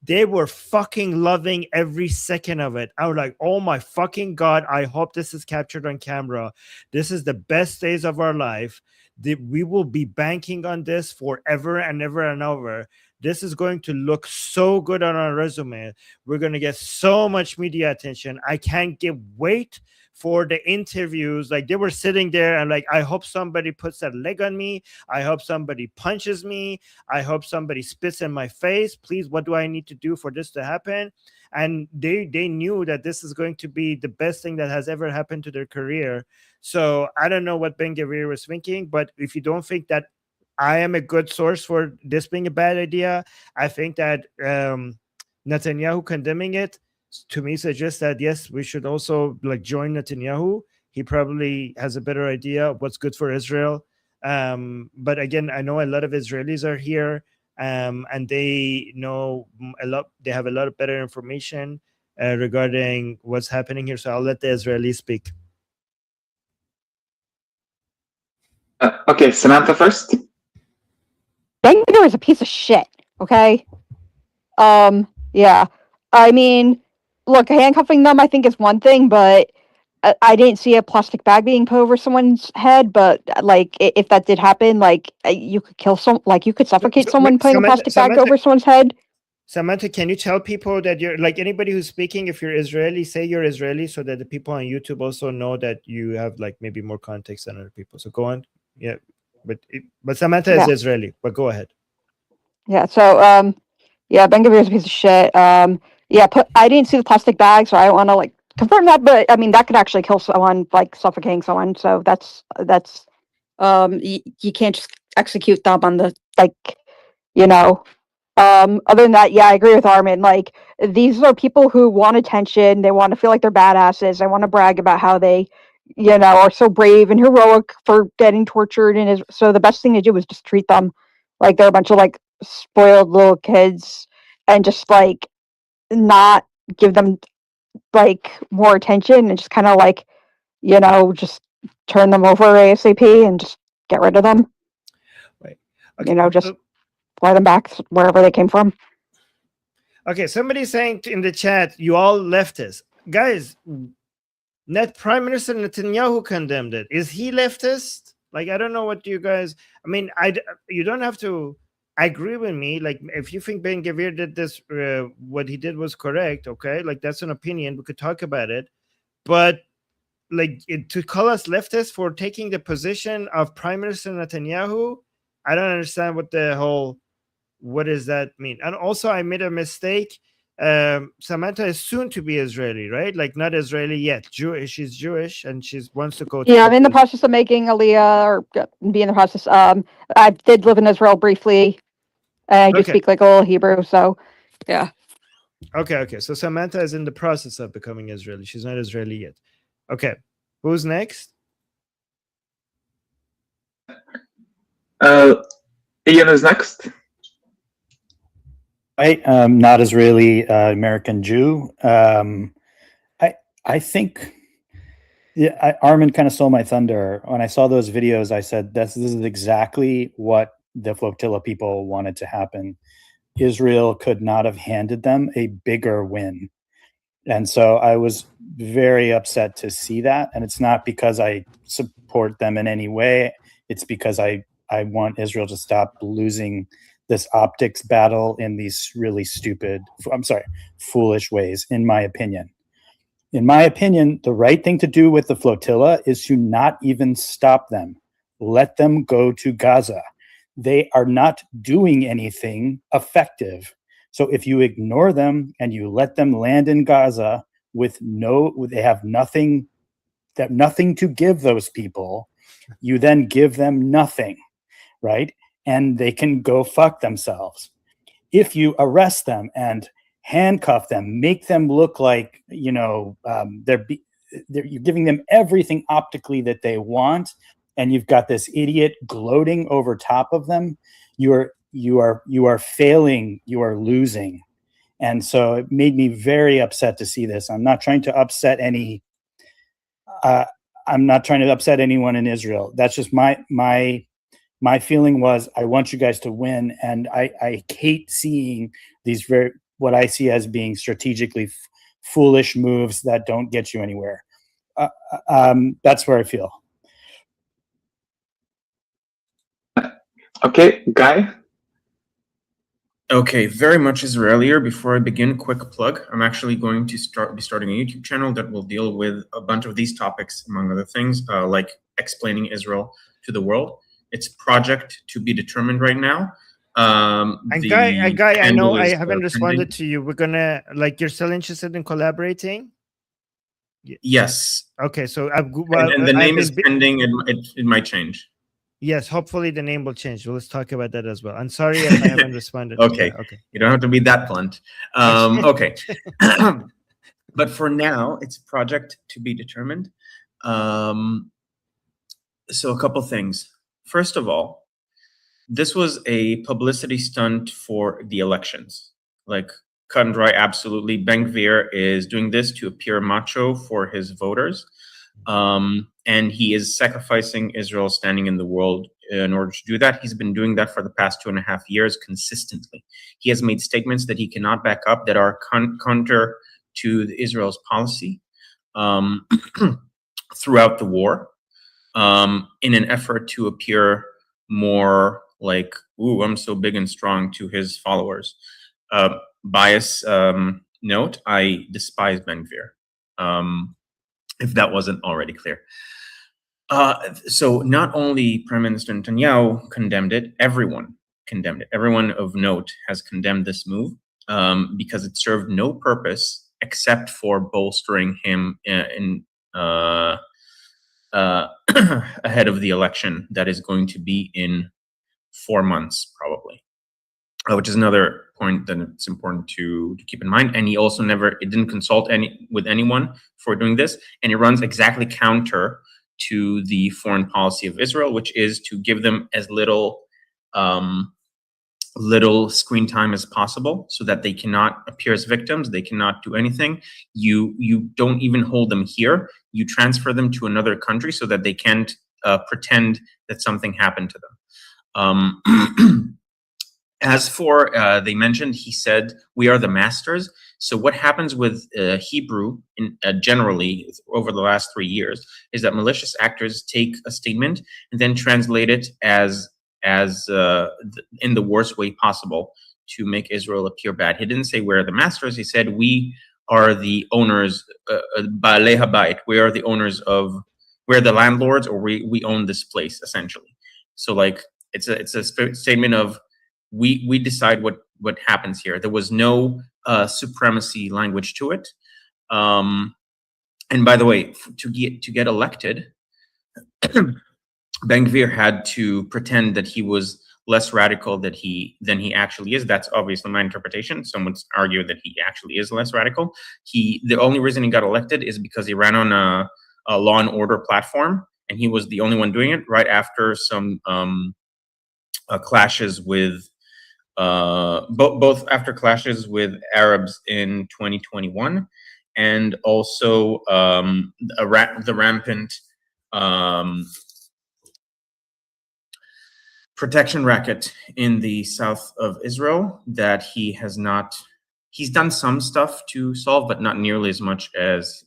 they were fucking loving every second of it. I was like, oh my fucking God, I hope this is captured on camera. This is the best days of our life. We will be banking on this forever and ever and ever. This is going to look so good on our resume. We're going to get so much media attention. I can't wait for the interviews. Like, they were sitting there and like, I hope somebody puts a leg on me. I hope somebody punches me. I hope somebody spits in my face. Please, what do I need to do for this to happen? And they knew that this is going to be the best thing that has ever happened to their career. So I don't know what Ben-Gvir was thinking, but if you don't think that I am a good source for this being a bad idea, I think that Netanyahu condemning it, to me, suggests that yes, we should also join Netanyahu. He probably has a better idea of what's good for Israel. But again, I know a lot of Israelis are here, and they know a lot. They have a lot of better information regarding what's happening here. So I'll let the Israelis speak. Okay, Samantha first. Ben-Gvir is a piece of shit. Okay. Yeah. I mean, look, handcuffing them, I think, is one thing, but I didn't see a plastic bag being put over someone's head. But if that did happen, you could kill you could suffocate someone putting a plastic bag over someone's head. Samantha, can you tell people that you're anybody who's speaking, if you're Israeli, say you're Israeli, so that the people on YouTube also know that you have maybe more context than other people. So go on. Yeah, but Samantha is Israeli. But go ahead. Yeah. So yeah, Ben-Gvir is a piece of shit. Yeah, I didn't see the plastic bag, so I don't want to confirm that. But I mean, that could actually kill someone, suffocating someone. So that's you can't just execute them on the Other than that, yeah, I agree with Armin. these are people who want attention. They want to feel like they're badasses. They want to brag about how they, are so brave and heroic for getting tortured. And so the best thing to do is just treat them like they're a bunch of like spoiled little kids and just like not give them like more attention and just kind of like, just turn them over ASAP and just get rid of them. Right. Okay. Just fly them back wherever they came from. Okay, somebody's saying in the chat, you all leftists. Guys, Prime Minister Netanyahu condemned it. Is he leftist? Like, I don't know what you guys... I mean, you don't have to agree with me. Like, if you think Ben Gvir did this, what he did was correct, okay? Like, that's an opinion. We could talk about it. But, like, to call us leftists for taking the position of Prime Minister Netanyahu, I don't understand what the whole... What does that mean? And also, I made a mistake. Samantha is soon to be Israeli, right? Like, not Israeli yet. She's Jewish, and she wants to go. Yeah, I'm in the process of making Aliyah, or be in the process. I did live in Israel briefly. I do speak like a little Hebrew, so yeah. Okay. So Samantha is in the process of becoming Israeli. She's not Israeli yet. Okay, who's next? Ian is next. I'm not Israeli, American Jew. I think, Armin kind of stole my thunder. When I saw those videos, I said, this is exactly what the flotilla people wanted to happen. Israel could not have handed them a bigger win. And so I was very upset to see that. And it's not because I support them in any way. It's because I want Israel to stop losing this optics battle in these really foolish ways, in my opinion. In my opinion, the right thing to do with the flotilla is to not even stop them. Let them go to Gaza. They are not doing anything effective. So if you ignore them and you let them land in Gaza they have nothing to give those people, you then give them nothing, right? And they can go fuck themselves. If you arrest them and handcuff them, make them look like, you're giving them everything optically that they want, and you've got this idiot gloating over top of them, you are failing, you are losing. And so it made me very upset to see this. I'm not trying to upset anyone in Israel. That's just my feeling was, I want you guys to win, and I hate seeing these what I see as being strategically foolish moves that don't get you anywhere. That's where I feel. Okay, Guy? Okay, very much Israelier. Before I begin, quick plug. I'm actually going to be starting a YouTube channel that will deal with a bunch of these topics, among other things, like explaining Israel to the world. It's project to be determined right now. Guy, I know I haven't responded to you. We're gonna, like, you're still interested in collaborating? Yes. Okay, so and the name is pending. It might change. Yes, hopefully the name will change. Let's talk about that as well. I'm sorry if I haven't responded. Okay. Okay. You don't have to be that blunt. Okay. But for now, it's a project to be determined. So a couple things. First of all, this was a publicity stunt for the elections. Like, cut and dry, absolutely. Ben Gvir is doing this to appear macho for his voters. And he is sacrificing Israel's standing in the world in order to do that. He's been doing that for the past 2.5 years consistently. He has made statements that he cannot back up that are counter to Israel's policy throughout the war, in an effort to appear more like, ooh, I'm so big and strong to his followers. Bias note, I despise Ben Gvir, if that wasn't already clear. So not only Prime Minister Netanyahu condemned it, everyone condemned it. Everyone of note has condemned this move because it served no purpose except for bolstering him ahead of the election that is going to be in 4 months, probably, which is another point that it's important to keep in mind. And he also didn't consult with anyone for doing this, and it runs exactly counter to the foreign policy of Israel, which is to give them as little screen time as possible, so that they cannot appear as victims, they cannot do anything. You don't even hold them here. You transfer them to another country so that they can't pretend that something happened to them. As for, they mentioned, he said, we are the masters. So what happens with Hebrew generally over the last 3 years is that malicious actors take a statement and then translate it as in the worst way possible to make Israel appear bad. He didn't say we're the masters. He said we are the owners, Baalei Habayit. We are the owners of, we're the landlords, or we own this place essentially. So like it's a statement of we decide what happens here. There was no supremacy language to it. And by the way, to get elected, Ben-Gvir had to pretend that he was less radical than he actually is. That's obviously my interpretation. Some would argue that he actually is less radical. The only reason he got elected is because he ran on a law and order platform, and he was the only one doing it right after some clashes with both after clashes with Arabs in 2021, and also the rampant protection racket in the south of Israel that he's done some stuff to solve, but not nearly as much as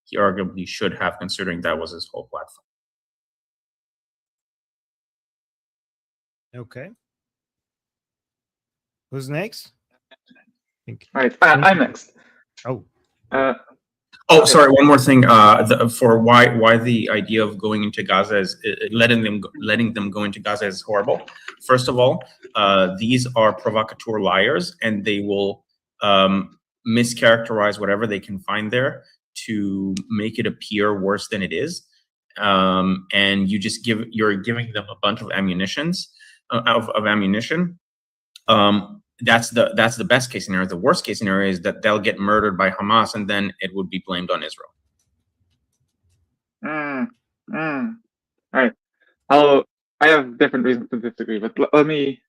he arguably should have, considering that was his whole platform. Okay. Who's next? Right, I'm next. Oh. Sorry. One more thing. For why the idea of going into Gaza is letting them go into Gaza is horrible. First of all, these are provocateur liars, and they will mischaracterize whatever they can find there to make it appear worse than it is. And you're giving them a bunch of ammunition. That's the best case scenario. The worst case scenario is that they'll get murdered by Hamas, and then it would be blamed on Israel. All right. I have different reasons to disagree, but let me.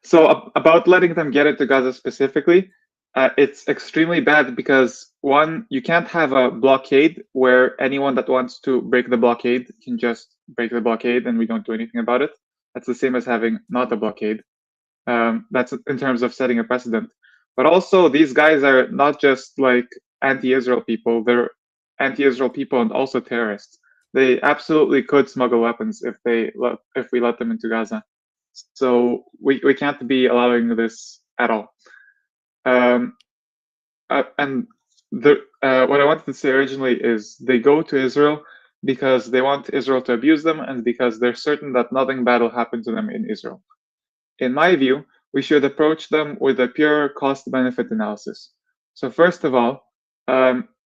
So about letting them get into Gaza specifically, it's extremely bad because, one, you can't have a blockade where anyone that wants to break the blockade can just break the blockade and we don't do anything about it. That's the same as having not a blockade. That's in terms of setting a precedent. But also, these guys are not just like anti-Israel people, they're anti-Israel people and also terrorists. They absolutely could smuggle weapons if we let them into Gaza. So we can't be allowing this at all. And what I wanted to say originally is they go to Israel because they want Israel to abuse them and because they're certain that nothing bad will happen to them in Israel. In my view, we should approach them with a pure cost-benefit analysis. So first of all,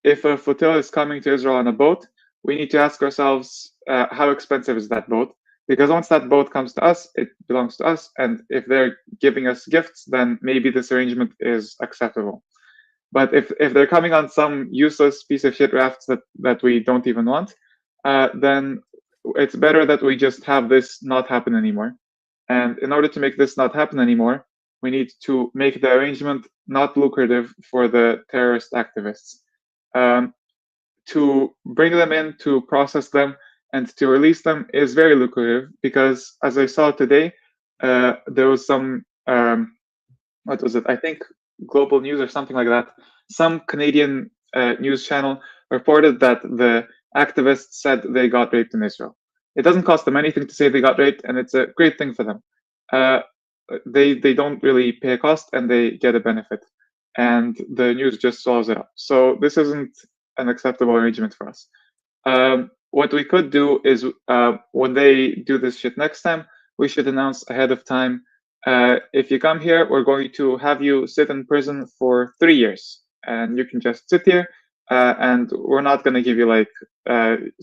if a flotilla is coming to Israel on a boat, we need to ask ourselves, how expensive is that boat? Because once that boat comes to us, it belongs to us. And if they're giving us gifts, then maybe this arrangement is acceptable. But if they're coming on some useless piece of shit rafts that we don't even want, then it's better that we just have this not happen anymore. And in order to make this not happen anymore, we need to make the arrangement not lucrative for the terrorist activists. To bring them in, to process them, and to release them is very lucrative because, as I saw today, there was some, what was it? I think Global News or something like that. Some Canadian news channel reported that the activists said they got raped in Israel. It doesn't cost them anything to say they got raped, and it's a great thing for them. They don't really pay a cost, and they get a benefit, and the news just swallows it up. So this isn't an acceptable arrangement for us. What we could do is when they do this shit next time, we should announce ahead of time, if you come here, we're going to have you sit in prison for 3 years, and you can just sit here, and we're not going to give you like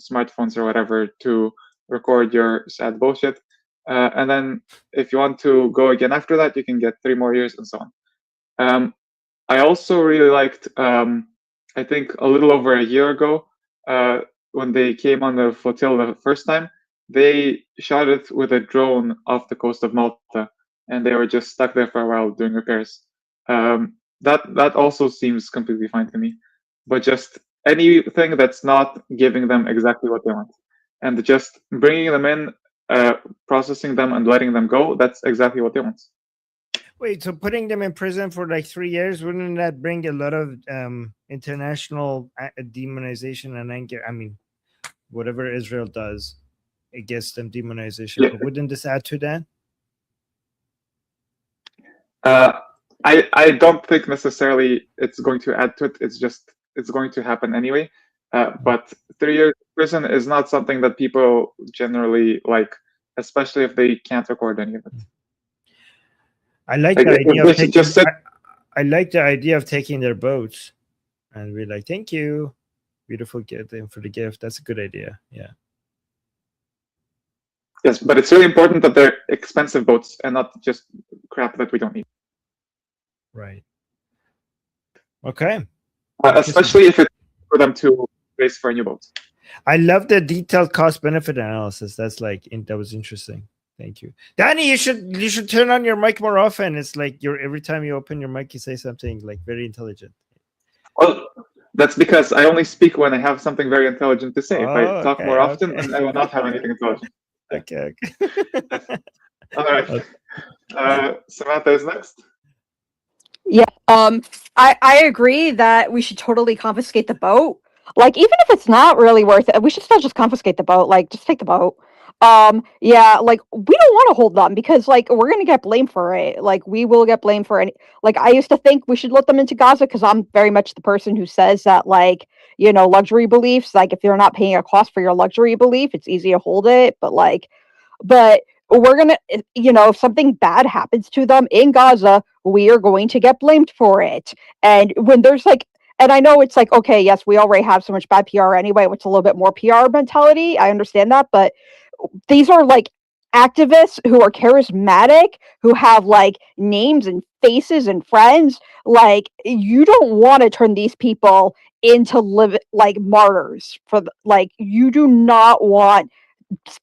smartphones or whatever to record your sad bullshit. And then if you want to go again after that, you can get 3 more years and so on. I also really liked, I think a little over a year ago, when they came on the flotilla the first time, they shot it with a drone off the coast of Malta, and they were just stuck there for a while doing repairs. That also seems completely fine to me. But just anything that's not giving them exactly what they want, and just bringing them in, processing them, and letting them go, that's exactly what they want. Wait, so putting them in prison for like 3 years, wouldn't that bring a lot of international demonization and anger? I mean, whatever Israel does, it gets them demonization. Yeah. But wouldn't this add to that? I don't think necessarily it's going to add to it. It's going to happen anyway. But 3 years in prison is not something that people generally like, especially if they can't record any of it. I like the idea of taking, I like the idea of taking their boats and be like, thank you, beautiful gift, and for the gift. That's a good idea. Yeah. Yes, but it's really important that they're expensive boats and not just crap that we don't need. Right. Okay. Especially if it's for them to race for new boats. I love the detailed cost benefit analysis. That's like that was interesting. Thank you, Danny. You should turn on your mic more often. It's like every time you open your mic, you say something like very intelligent. Well, that's because I only speak when I have something very intelligent to say. If I talk more often, then I will not have anything intelligent. Okay. All right. Samantha is next. Yeah. I agree that we should totally confiscate the boat. Like, even if it's not really worth it, we should still just confiscate the boat. Like, just take the boat. Yeah, like, we don't want to hold them because, like, we're gonna get blamed for it. Like, we will get blamed for any. Like, I used to think we should let them into Gaza because I'm very much the person who says that, like, you know, luxury beliefs. Like, if you're not paying a cost for your luxury belief, it's easy to hold it. But we're gonna, you know, if something bad happens to them in Gaza, we are going to get blamed for it. And when there's like, and I know it's like, okay, yes, we already have so much bad PR anyway, which is a little bit more PR mentality. I understand that, but these are like activists who are charismatic, who have like names and faces and friends. Like, you don't want to turn these people into like martyrs for like, you do not want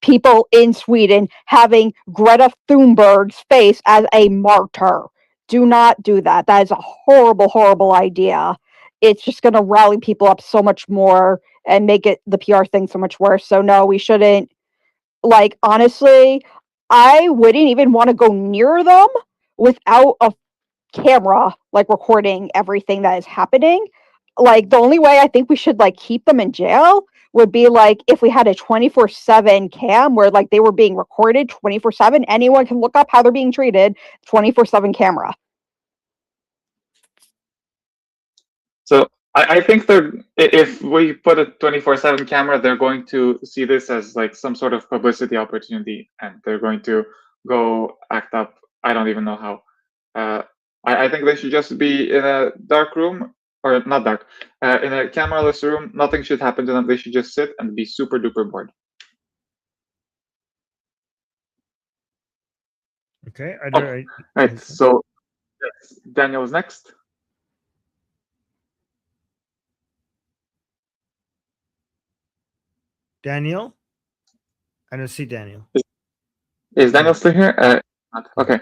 people in Sweden having Greta Thunberg's face as a martyr. Do not do that. That is a horrible, horrible idea. It's just going to rally people up so much more and make it the PR thing so much worse. So no, we shouldn't. Like, honestly, I wouldn't even want to go near them without a camera, like, recording everything that is happening. Like, the only way I think we should, like, keep them in jail would be, like, if we had a 24/7 cam where, like, they were being recorded 24/7. Anyone can look up how they're being treated, 24/7 camera. So I think if we put a 24/7 camera, they're going to see this as like some sort of publicity opportunity, and they're going to go act up. I don't even know how. I think they should just be in a dark room, or not dark, in a cameraless room. Nothing should happen to them. They should just sit and be super duper bored. Okay. Right. So yes, Daniel is next. Daniel? I don't see Daniel. Is Daniel still here? Okay.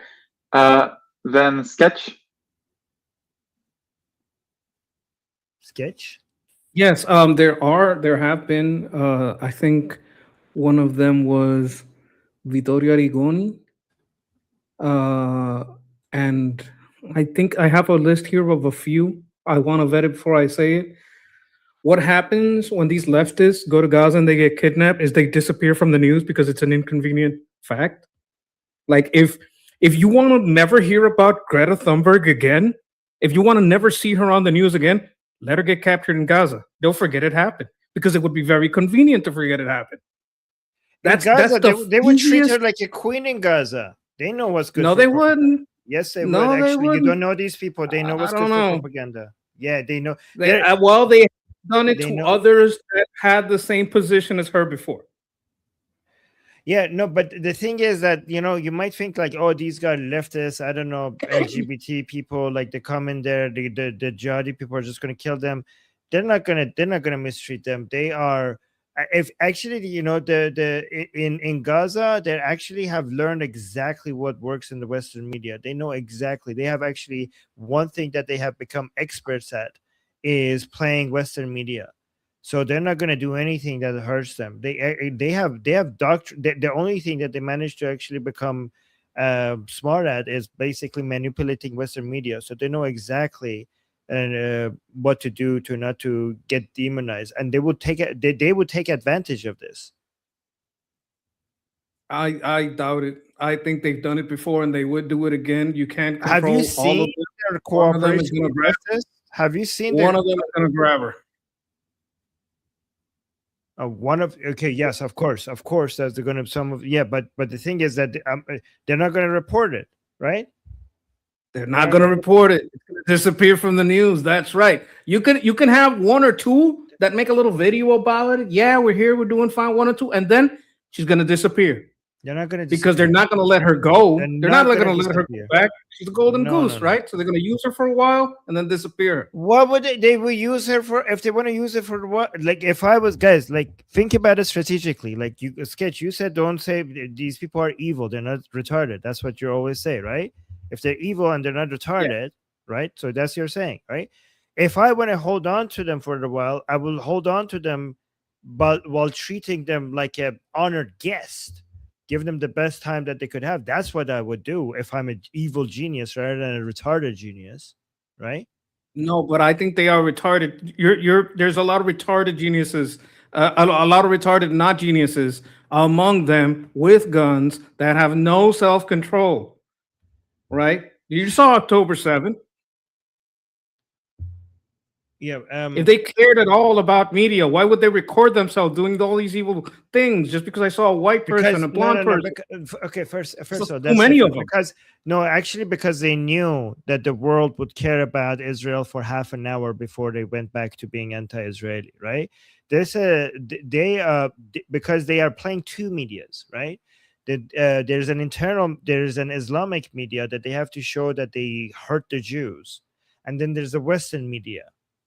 Then Sketch. Sketch? Yes, there have been, I think one of them was Vittorio Arrigoni. And I think I have a list here of a few. I want to vet it before I say it. What happens when these leftists go to Gaza and they get kidnapped is they disappear from the news because it's an inconvenient fact. Like, if you want to never hear about Greta Thunberg again, if you want to never see her on the news again, let her get captured in Gaza. They'll forget it happened because it would be very convenient to forget it happened. That's Gaza. They would treat her like a queen in Gaza. They know what's good. No, they wouldn't. Yes, they No, would. they Actually, you wouldn't. don't know these people. They know what's good for propaganda. Yeah, they know. They have done it to others that had the same position as her before. Yeah, no, but the thing is that, you might think like, oh, these guys leftists, I don't know, LGBT people, like they come in there, the jihadi people are just gonna kill them. They're not gonna mistreat them. They are, if actually, in Gaza, they actually have learned exactly what works in the Western media. They know exactly. They have actually one thing that they have become experts at is playing Western media. So they're not going to do anything that hurts them. They have doctrine. The only thing that they managed to actually become smart at is basically manipulating Western media. So they know exactly what to do to not to get demonized, and they would take it. They would take advantage of this. I doubt it. I think they've done it before, and they would do it again. You can't control Have you all of seen them. their One of them is cooperation going to with grab her. leftists? Have you seen One of them is going to grab her. Okay, yes, of course, that they're going to but the thing is that they're not going to report it, right? They're not going to report it. It's going to disappear from the news. That's right. You can have one or two that make a little video about it. Yeah, we're here. We're doing fine. One or two, and then she's going to disappear. They're not going to because they're not going to let her go. They're not going to let her go disappear. back. She's a golden No, goose, no, no. right? So they're going to use her for a while and then disappear. What would they will use her for if they want to use it for what? Like if I was guys, like think about it strategically. Like you Sketch, you said don't say these people are evil, they're not retarded. That's what you always say, right? If they're evil and they're not retarded, right? So that's your saying, right? If I want to hold on to them for a while, I will hold on to them, but while treating them like a honored guest, give them the best time that they could have. That's what I would do if I'm an evil genius rather than a retarded genius, right? No, but I think they are retarded. There's a lot of retarded geniuses, a lot of retarded not geniuses among them with guns that have no self-control, right? You saw October 7th. Yeah. If they cared at all about media, why would they record themselves doing all these evil things just because I saw a white person, a blonde person? Okay, first So of all, too many of them. Because they knew that the world would care about Israel for half an hour before they went back to being anti-Israeli, right? Because they are playing two medias, right? There's an Islamic media that they have to show that they hurt the Jews, and then there's the Western media,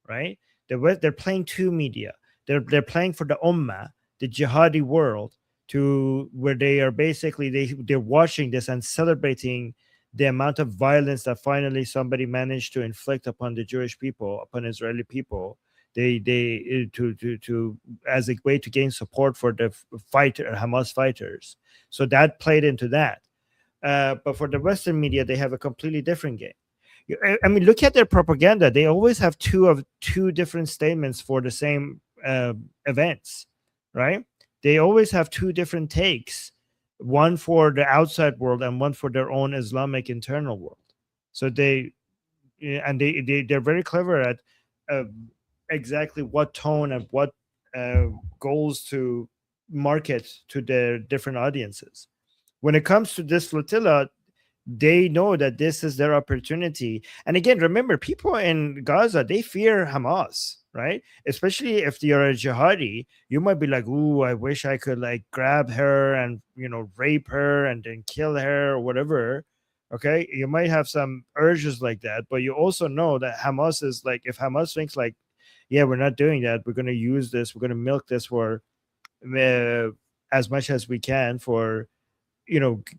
right? They're playing two media. They're playing for the Ummah, the jihadi world, to where they are basically they're watching this and celebrating the amount of violence that finally somebody managed to inflict upon the Jewish people, upon Israeli people. They to as a way to gain support for the Hamas fighters. So that played into that. But for the Western media, they have a completely different game. I mean, look at their propaganda. They always have two different statements for the same events, right? They always have two different takes, one for the outside world and one for their own Islamic internal world. So they're very clever at exactly what tone and what goals to market to their different audiences. When it comes to this flotilla, they know that this is their opportunity. And again, remember, people in Gaza, they fear Hamas, right? Especially if you're a jihadi, you might be like, ooh, I wish I could like grab her and, rape her and then kill her or whatever. Okay. You might have some urges like that, but you also know that Hamas is like, if Hamas thinks like, yeah, we're not doing that, we're going to use this, we're going to milk this for as much as we can for,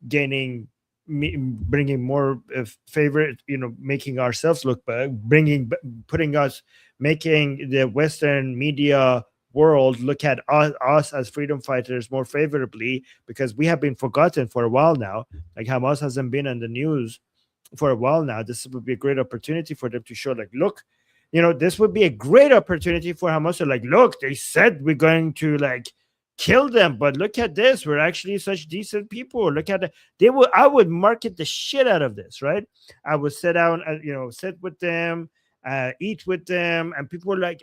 gaining, bringing more favorite, making ourselves look bad, making the Western media world look at us as freedom fighters more favorably, because we have been forgotten for a while now. Like Hamas hasn't been in the news for a while now. This would be a great opportunity for them to show, like, look, this would be a great opportunity for Hamas to like, look, they said we're going to like kill them, but look at this, we're actually such decent people. Look at it. I would market the shit out of this, right? I would sit down and sit with them, eat with them, and people like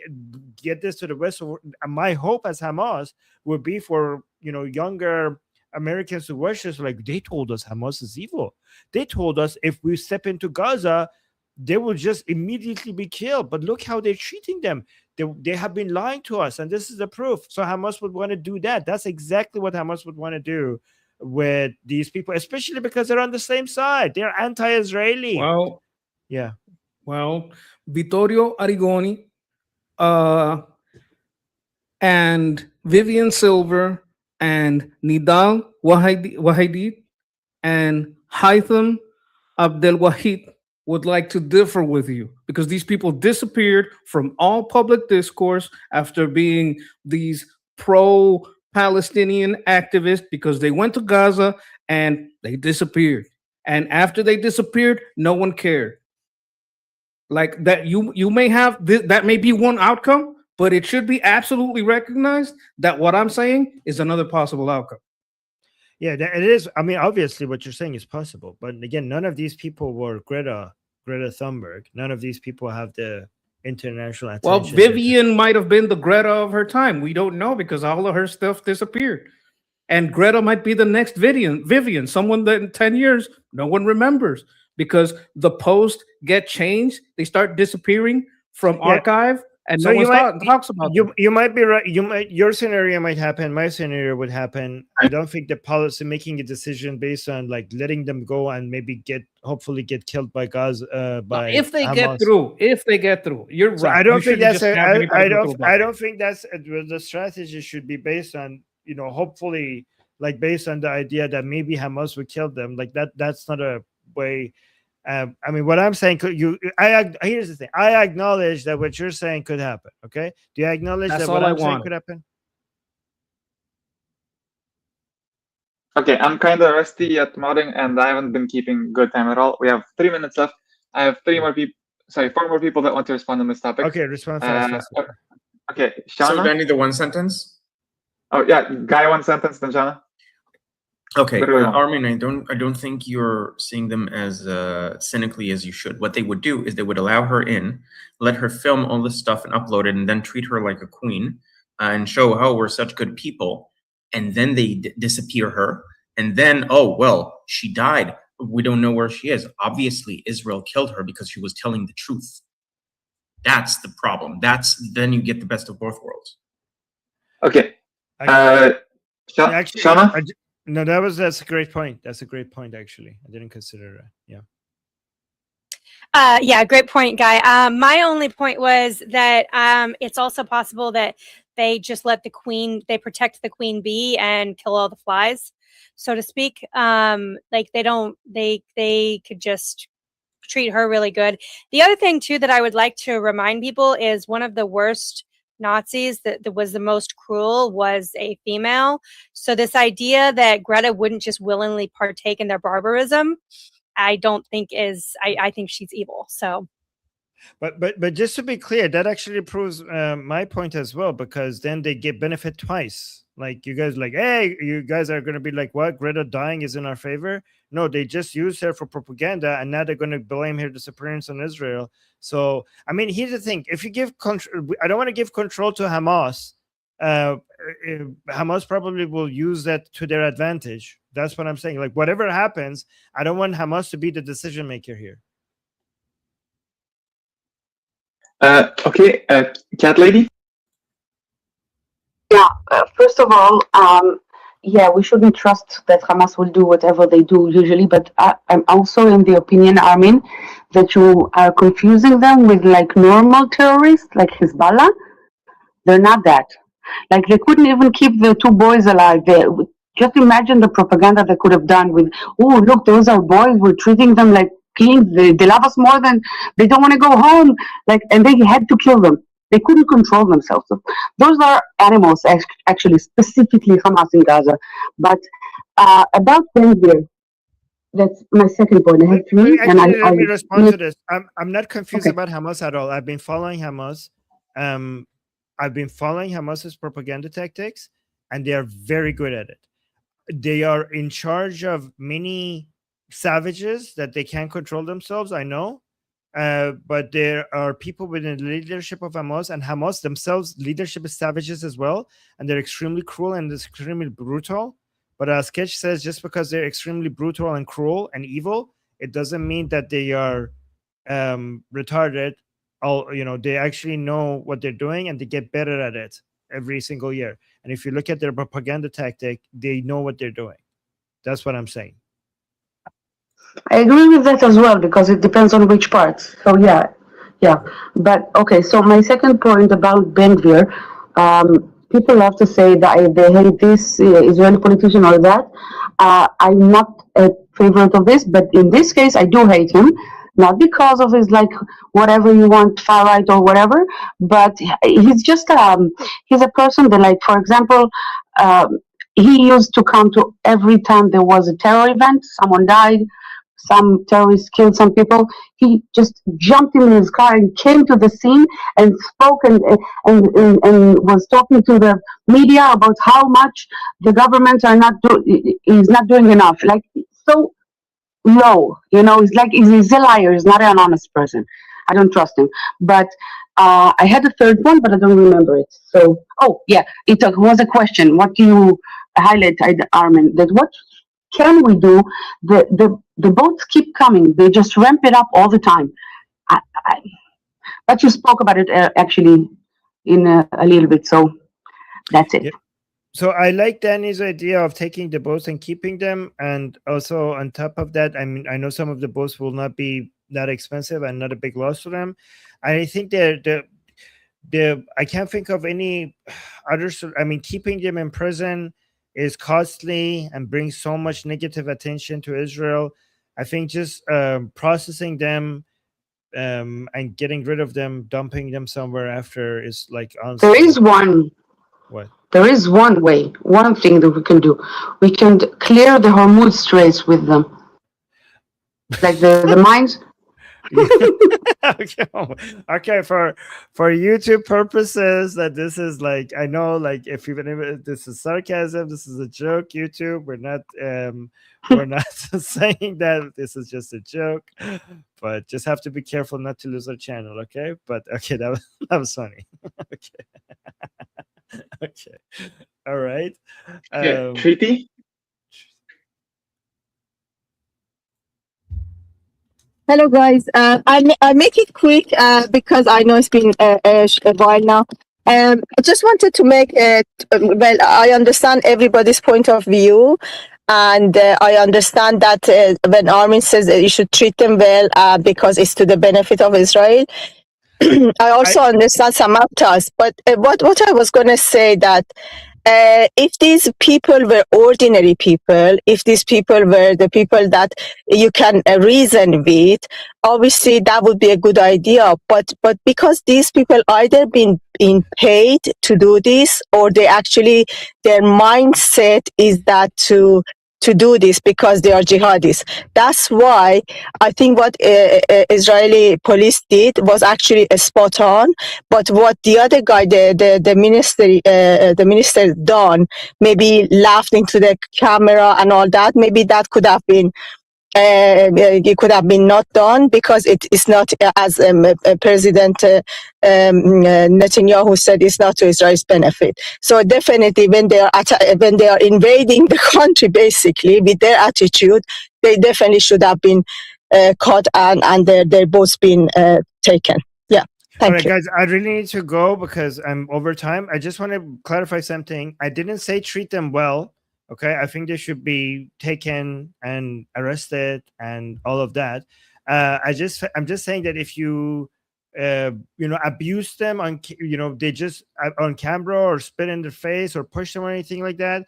get this to the West. My hope as Hamas would be for younger Americans to watch this, like, they told us Hamas is evil. They told us if we step into Gaza, they will just immediately be killed. But look how they're treating them. they have been lying to us, and this is the proof. So Hamas would want to do that. That's exactly what Hamas would want to do with these people, especially because they're on the same side. They're anti-Israeli. Well, yeah. Well, Vittorio Arrigoni, and Vivian Silver, and Nidal Wahidi, and Haitham Abdel Wahid would like to differ with you, because these people disappeared from all public discourse after being these pro-Palestinian activists, because they went to Gaza and they disappeared. And after they disappeared, no one cared. Like that, you may have that may be one outcome, but it should be absolutely recognized that what I'm saying is another possible outcome. Yeah, it is. I mean, obviously, what you're saying is possible, but again, none of these people were Greta Thunberg. None of these people have the international attention. Well, Vivian might have been the Greta of her time. We don't know, because all of her stuff disappeared. And Greta might be the next Vivian, someone that in 10 years no one remembers, because the posts get changed. They start disappearing from archive, and so no one talks about them. You might be right. Your scenario might happen. My scenario would happen. I don't think the policy making a decision based on like letting them go and maybe hopefully get killed by Gaza. By if they Hamas. get through, you're So right. I don't You think shouldn't that's just have anybody go back. I don't think that's the strategy should be based on, hopefully like based on the idea that maybe Hamas would kill them. Like that's not a way. I mean, what I'm saying, here's the thing. I acknowledge that what you're saying could happen. Okay, do you acknowledge That's that what all I I'm saying wanted. could happen? Okay, I'm kind of rusty at modding, and I haven't been keeping good time at all. We have 3 minutes left. I have 4 more people that want to respond on this topic. Okay, respond fast. Okay, So Shana? do I need the one sentence? Oh yeah, Guy, one sentence, then Shana. Okay, What do we want? Armin, I don't think you're seeing them as cynically as you should. What they would do is they would allow her in, let her film all this stuff and upload it, and then treat her like a queen and show how we're such good people. And then they disappear her, and then well, she died. We don't know where she is. Obviously, Israel killed her because she was telling the truth. That's the problem. Then you get the best of both worlds. Okay. Actually, Shana? No, that's a great point. That's a great point. Actually, I didn't consider that. Yeah. Yeah, great point, Guy. My only point was that it's also possible that they just let they protect the queen bee and kill all the flies, so to speak. Like they could just treat her really good. The other thing too that I would like to remind people is one of the worst Nazis that was the most cruel was a female. So this idea that Greta wouldn't just willingly partake in their barbarism, I don't think I think she's evil. So but just to be clear, that actually proves my point as well, because then they get benefit twice. Like you guys hey, you guys are going to be like, what, Greta dying is in our favor? No, they just used her for propaganda, and now they're going to blame her disappearance on Israel. So I mean, here's the thing: if you give control, I don't want to give control to Hamas. Hamas probably will use that to their advantage. That's what I'm saying. Like whatever happens, I don't want Hamas to be the decision maker here. Okay, Cat Lady? Yeah, first of all, yeah, we shouldn't trust that Hamas will do whatever they do usually, but I'm also in the opinion, Armin, that you are confusing them with like normal terrorists like Hezbollah. They're not that. Like they couldn't even keep the 2 boys alive. Just imagine the propaganda they could have done with, oh, look, those are boys, we're treating them like kings, they love us more than, they don't want to go home, like, and they had to kill them. They couldn't control themselves. So those are animals, actually, specifically Hamas in Gaza. But about Ben-Gvir, that's my second point. I have 3. Actually, let me respond to this. I'm not confused about Hamas at all. I've been following Hamas. I've been following Hamas's propaganda tactics, and they are very good at it. They are in charge of many savages that they can't control themselves, I know. But there are people within the leadership of Hamas, and Hamas themselves, leadership is savages as well, and they're extremely cruel and extremely brutal. But as Ketch says, just because they're extremely brutal and cruel and evil, it doesn't mean that they are retarded they actually know what they're doing, and they get better at it every single year. And if you look at their propaganda tactic, they know what they're doing. That's what I'm saying. I agree with that as well, because it depends on which parts. So yeah. But okay, so my second point about Ben Gvir, people love to say that they hate this Israeli politician or that. I'm not a favorite of this, but in this case, I do hate him. Not because of his whatever you want, far right or whatever, but he's just he's a person that, for example, he used to come to every time there was a terror event, someone died, some terrorists killed some people. He just jumped in his car and came to the scene and spoke and was talking to the media about how much the government is not doing enough. So low, he's a liar. He's not an honest person. I don't trust him. But I had a third one, but I don't remember it. So, it was a question. What do you highlight, Armin? That what can we do? The boats keep coming. They just ramp it up all the time. But you spoke about it actually in a little bit. So that's it. Yep. So I like Danny's idea of taking the boats and keeping them, and also on top of that, I mean, I know some of the boats will not be that expensive and not a big loss to them. I think I can't think of any other. I mean, keeping them in prison is costly and brings so much negative attention to Israel. I think just processing them and getting rid of them, dumping them somewhere after is honestly. There is one. What? There is one way, one thing that we can do. We can clear the HORMUZ straits with them. Like the mines. Okay, for YouTube purposes, that this is I know, if this is sarcasm, this is a joke. YouTube, we're not saying that this is just a joke, but just have to be careful not to lose our channel. Okay, but okay, that was funny. Okay. Okay, all right. Treaty. Hello, guys. I'll make it quick because I know it's been a while now. I just wanted to make it. Well, I understand everybody's point of view, and I understand that when Armin says that you should treat them well because it's to the benefit of Israel. I also understand some others, but what I was going to say that if these people were ordinary people, if these people were the people that you can reason with, obviously that would be a good idea. But because these people either been paid to do this, or they actually their mindset is that to do this because they are jihadis. That's why I think what Israeli police did was actually spot on. But what the other guy, the minister done, maybe laughed into the camera and all that. Maybe that could have been. It could have been not done because it is not, as President Netanyahu said, it's not to Israel's benefit. So definitely, when they are invading the country, basically with their attitude, they definitely should have been caught and their boats been taken. Yeah. All right, guys, I really need to go because I'm over time. I just want to clarify something. I didn't say treat them well. Okay, I think they should be taken and arrested and all of that. I'm just saying that if you abuse them on they just on camera or spit in their face or push them or anything like that,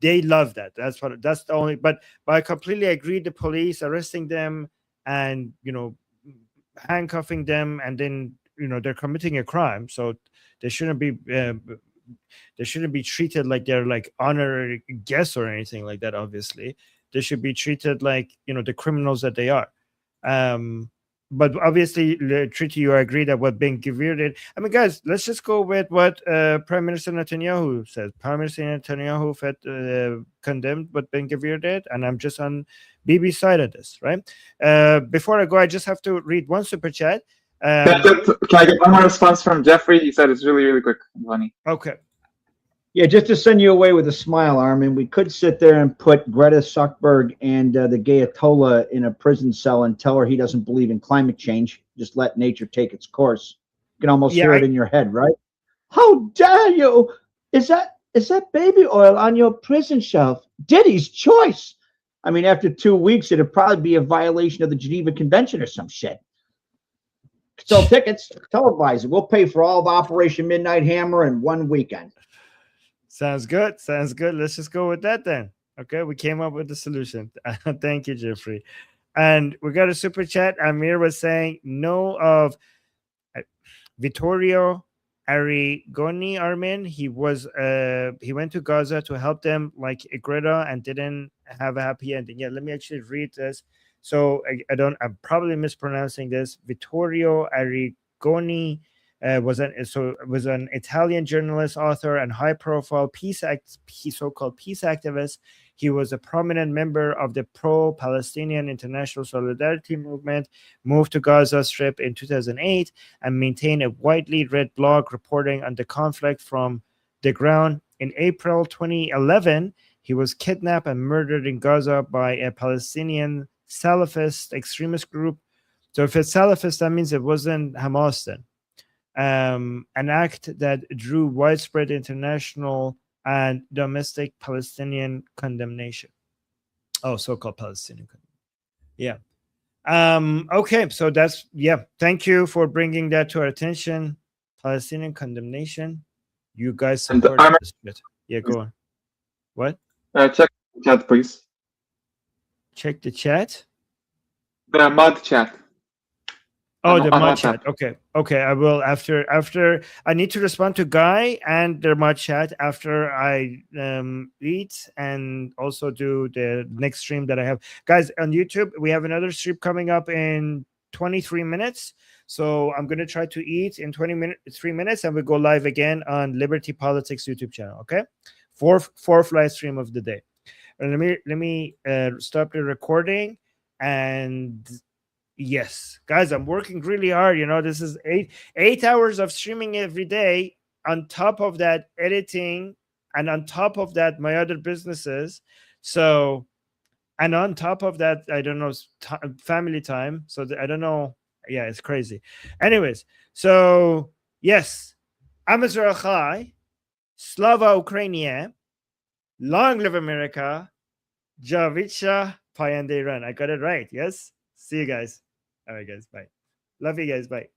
they love that. That's the only. But I completely agree. The police arresting them and handcuffing them, and then they're committing a crime, so they shouldn't be. They shouldn't be treated like they're honorary guests or anything like that. Obviously, they should be treated like the criminals that they are. But obviously, Treaty, you agree that what Ben Gvir did. I mean, guys, let's just go with what Prime Minister Netanyahu said. Prime Minister Netanyahu condemned what Ben Gvir did, and I'm just on Bibi's side of this, right? Before I go, I just have to read one super chat. Can I get one more response from Jeffrey? He said it's really, really quick, funny. Okay. Yeah, just to send you away with a smile, Armin, we could sit there and put Greta Thunberg and the Ayatollah in a prison cell and tell her he doesn't believe in climate change. Just let nature take its course. You can almost hear it in your head, right? How dare you? Is that baby oil on your prison shelf? Diddy's choice. I mean, after 2 weeks, it'd probably be a violation of the Geneva Convention or some shit. Sell tickets, televise it. We'll pay for all of Operation Midnight Hammer in one weekend. Sounds good. Sounds good. Let's just go with that then. Okay, we came up with the solution. Thank you, Jeffrey. And we got a super chat. Amir was saying no of Vittorio Arrigoni, Armin. He went to Gaza to help them like Greta and didn't have a happy ending. Yeah, let me actually read this. So I'm probably mispronouncing this. Vittorio Arrigoni was an Italian journalist, author, and high-profile so-called peace activist. He was a prominent member of the pro-Palestinian International Solidarity Movement, moved to Gaza Strip in 2008, and maintained a widely read blog reporting on the conflict from the ground. In April 2011, he was kidnapped and murdered in Gaza by a Palestinian Salafist extremist group. So if it's Salafist, that means it wasn't Hamas then. An act that drew widespread international and domestic Palestinian condemnation. Oh, so-called Palestinian condemnation. Yeah. Okay, so that's, yeah. Thank you for bringing that to our attention. Palestinian condemnation. You guys support this bit. Yeah, go on. What? Check the chat, please. Check the chat? The mod chat. Oh, the mod chat. Okay. I will after I need to respond to Guy and the mod chat after I eat and also do the next stream that I have. Guys, on YouTube, we have another stream coming up in 23 minutes. So I'm gonna try to eat in 3 minutes, and we go live again on Liberty Politics YouTube channel. Okay, fourth live stream of the day. And let me stop the recording and. Yes, guys, I'm working really hard. You know, this is eight hours of streaming every day. On top of that, editing, and on top of that, my other businesses. So, and on top of that, I don't know, family time. So I don't know. Yeah, it's crazy. Anyways, so yes, Amazon Chai, Slava Ukrainia, long live America, Javicha Payande Run. I got it right. Yes. See you guys. All right, guys. Bye. Love you guys. Bye.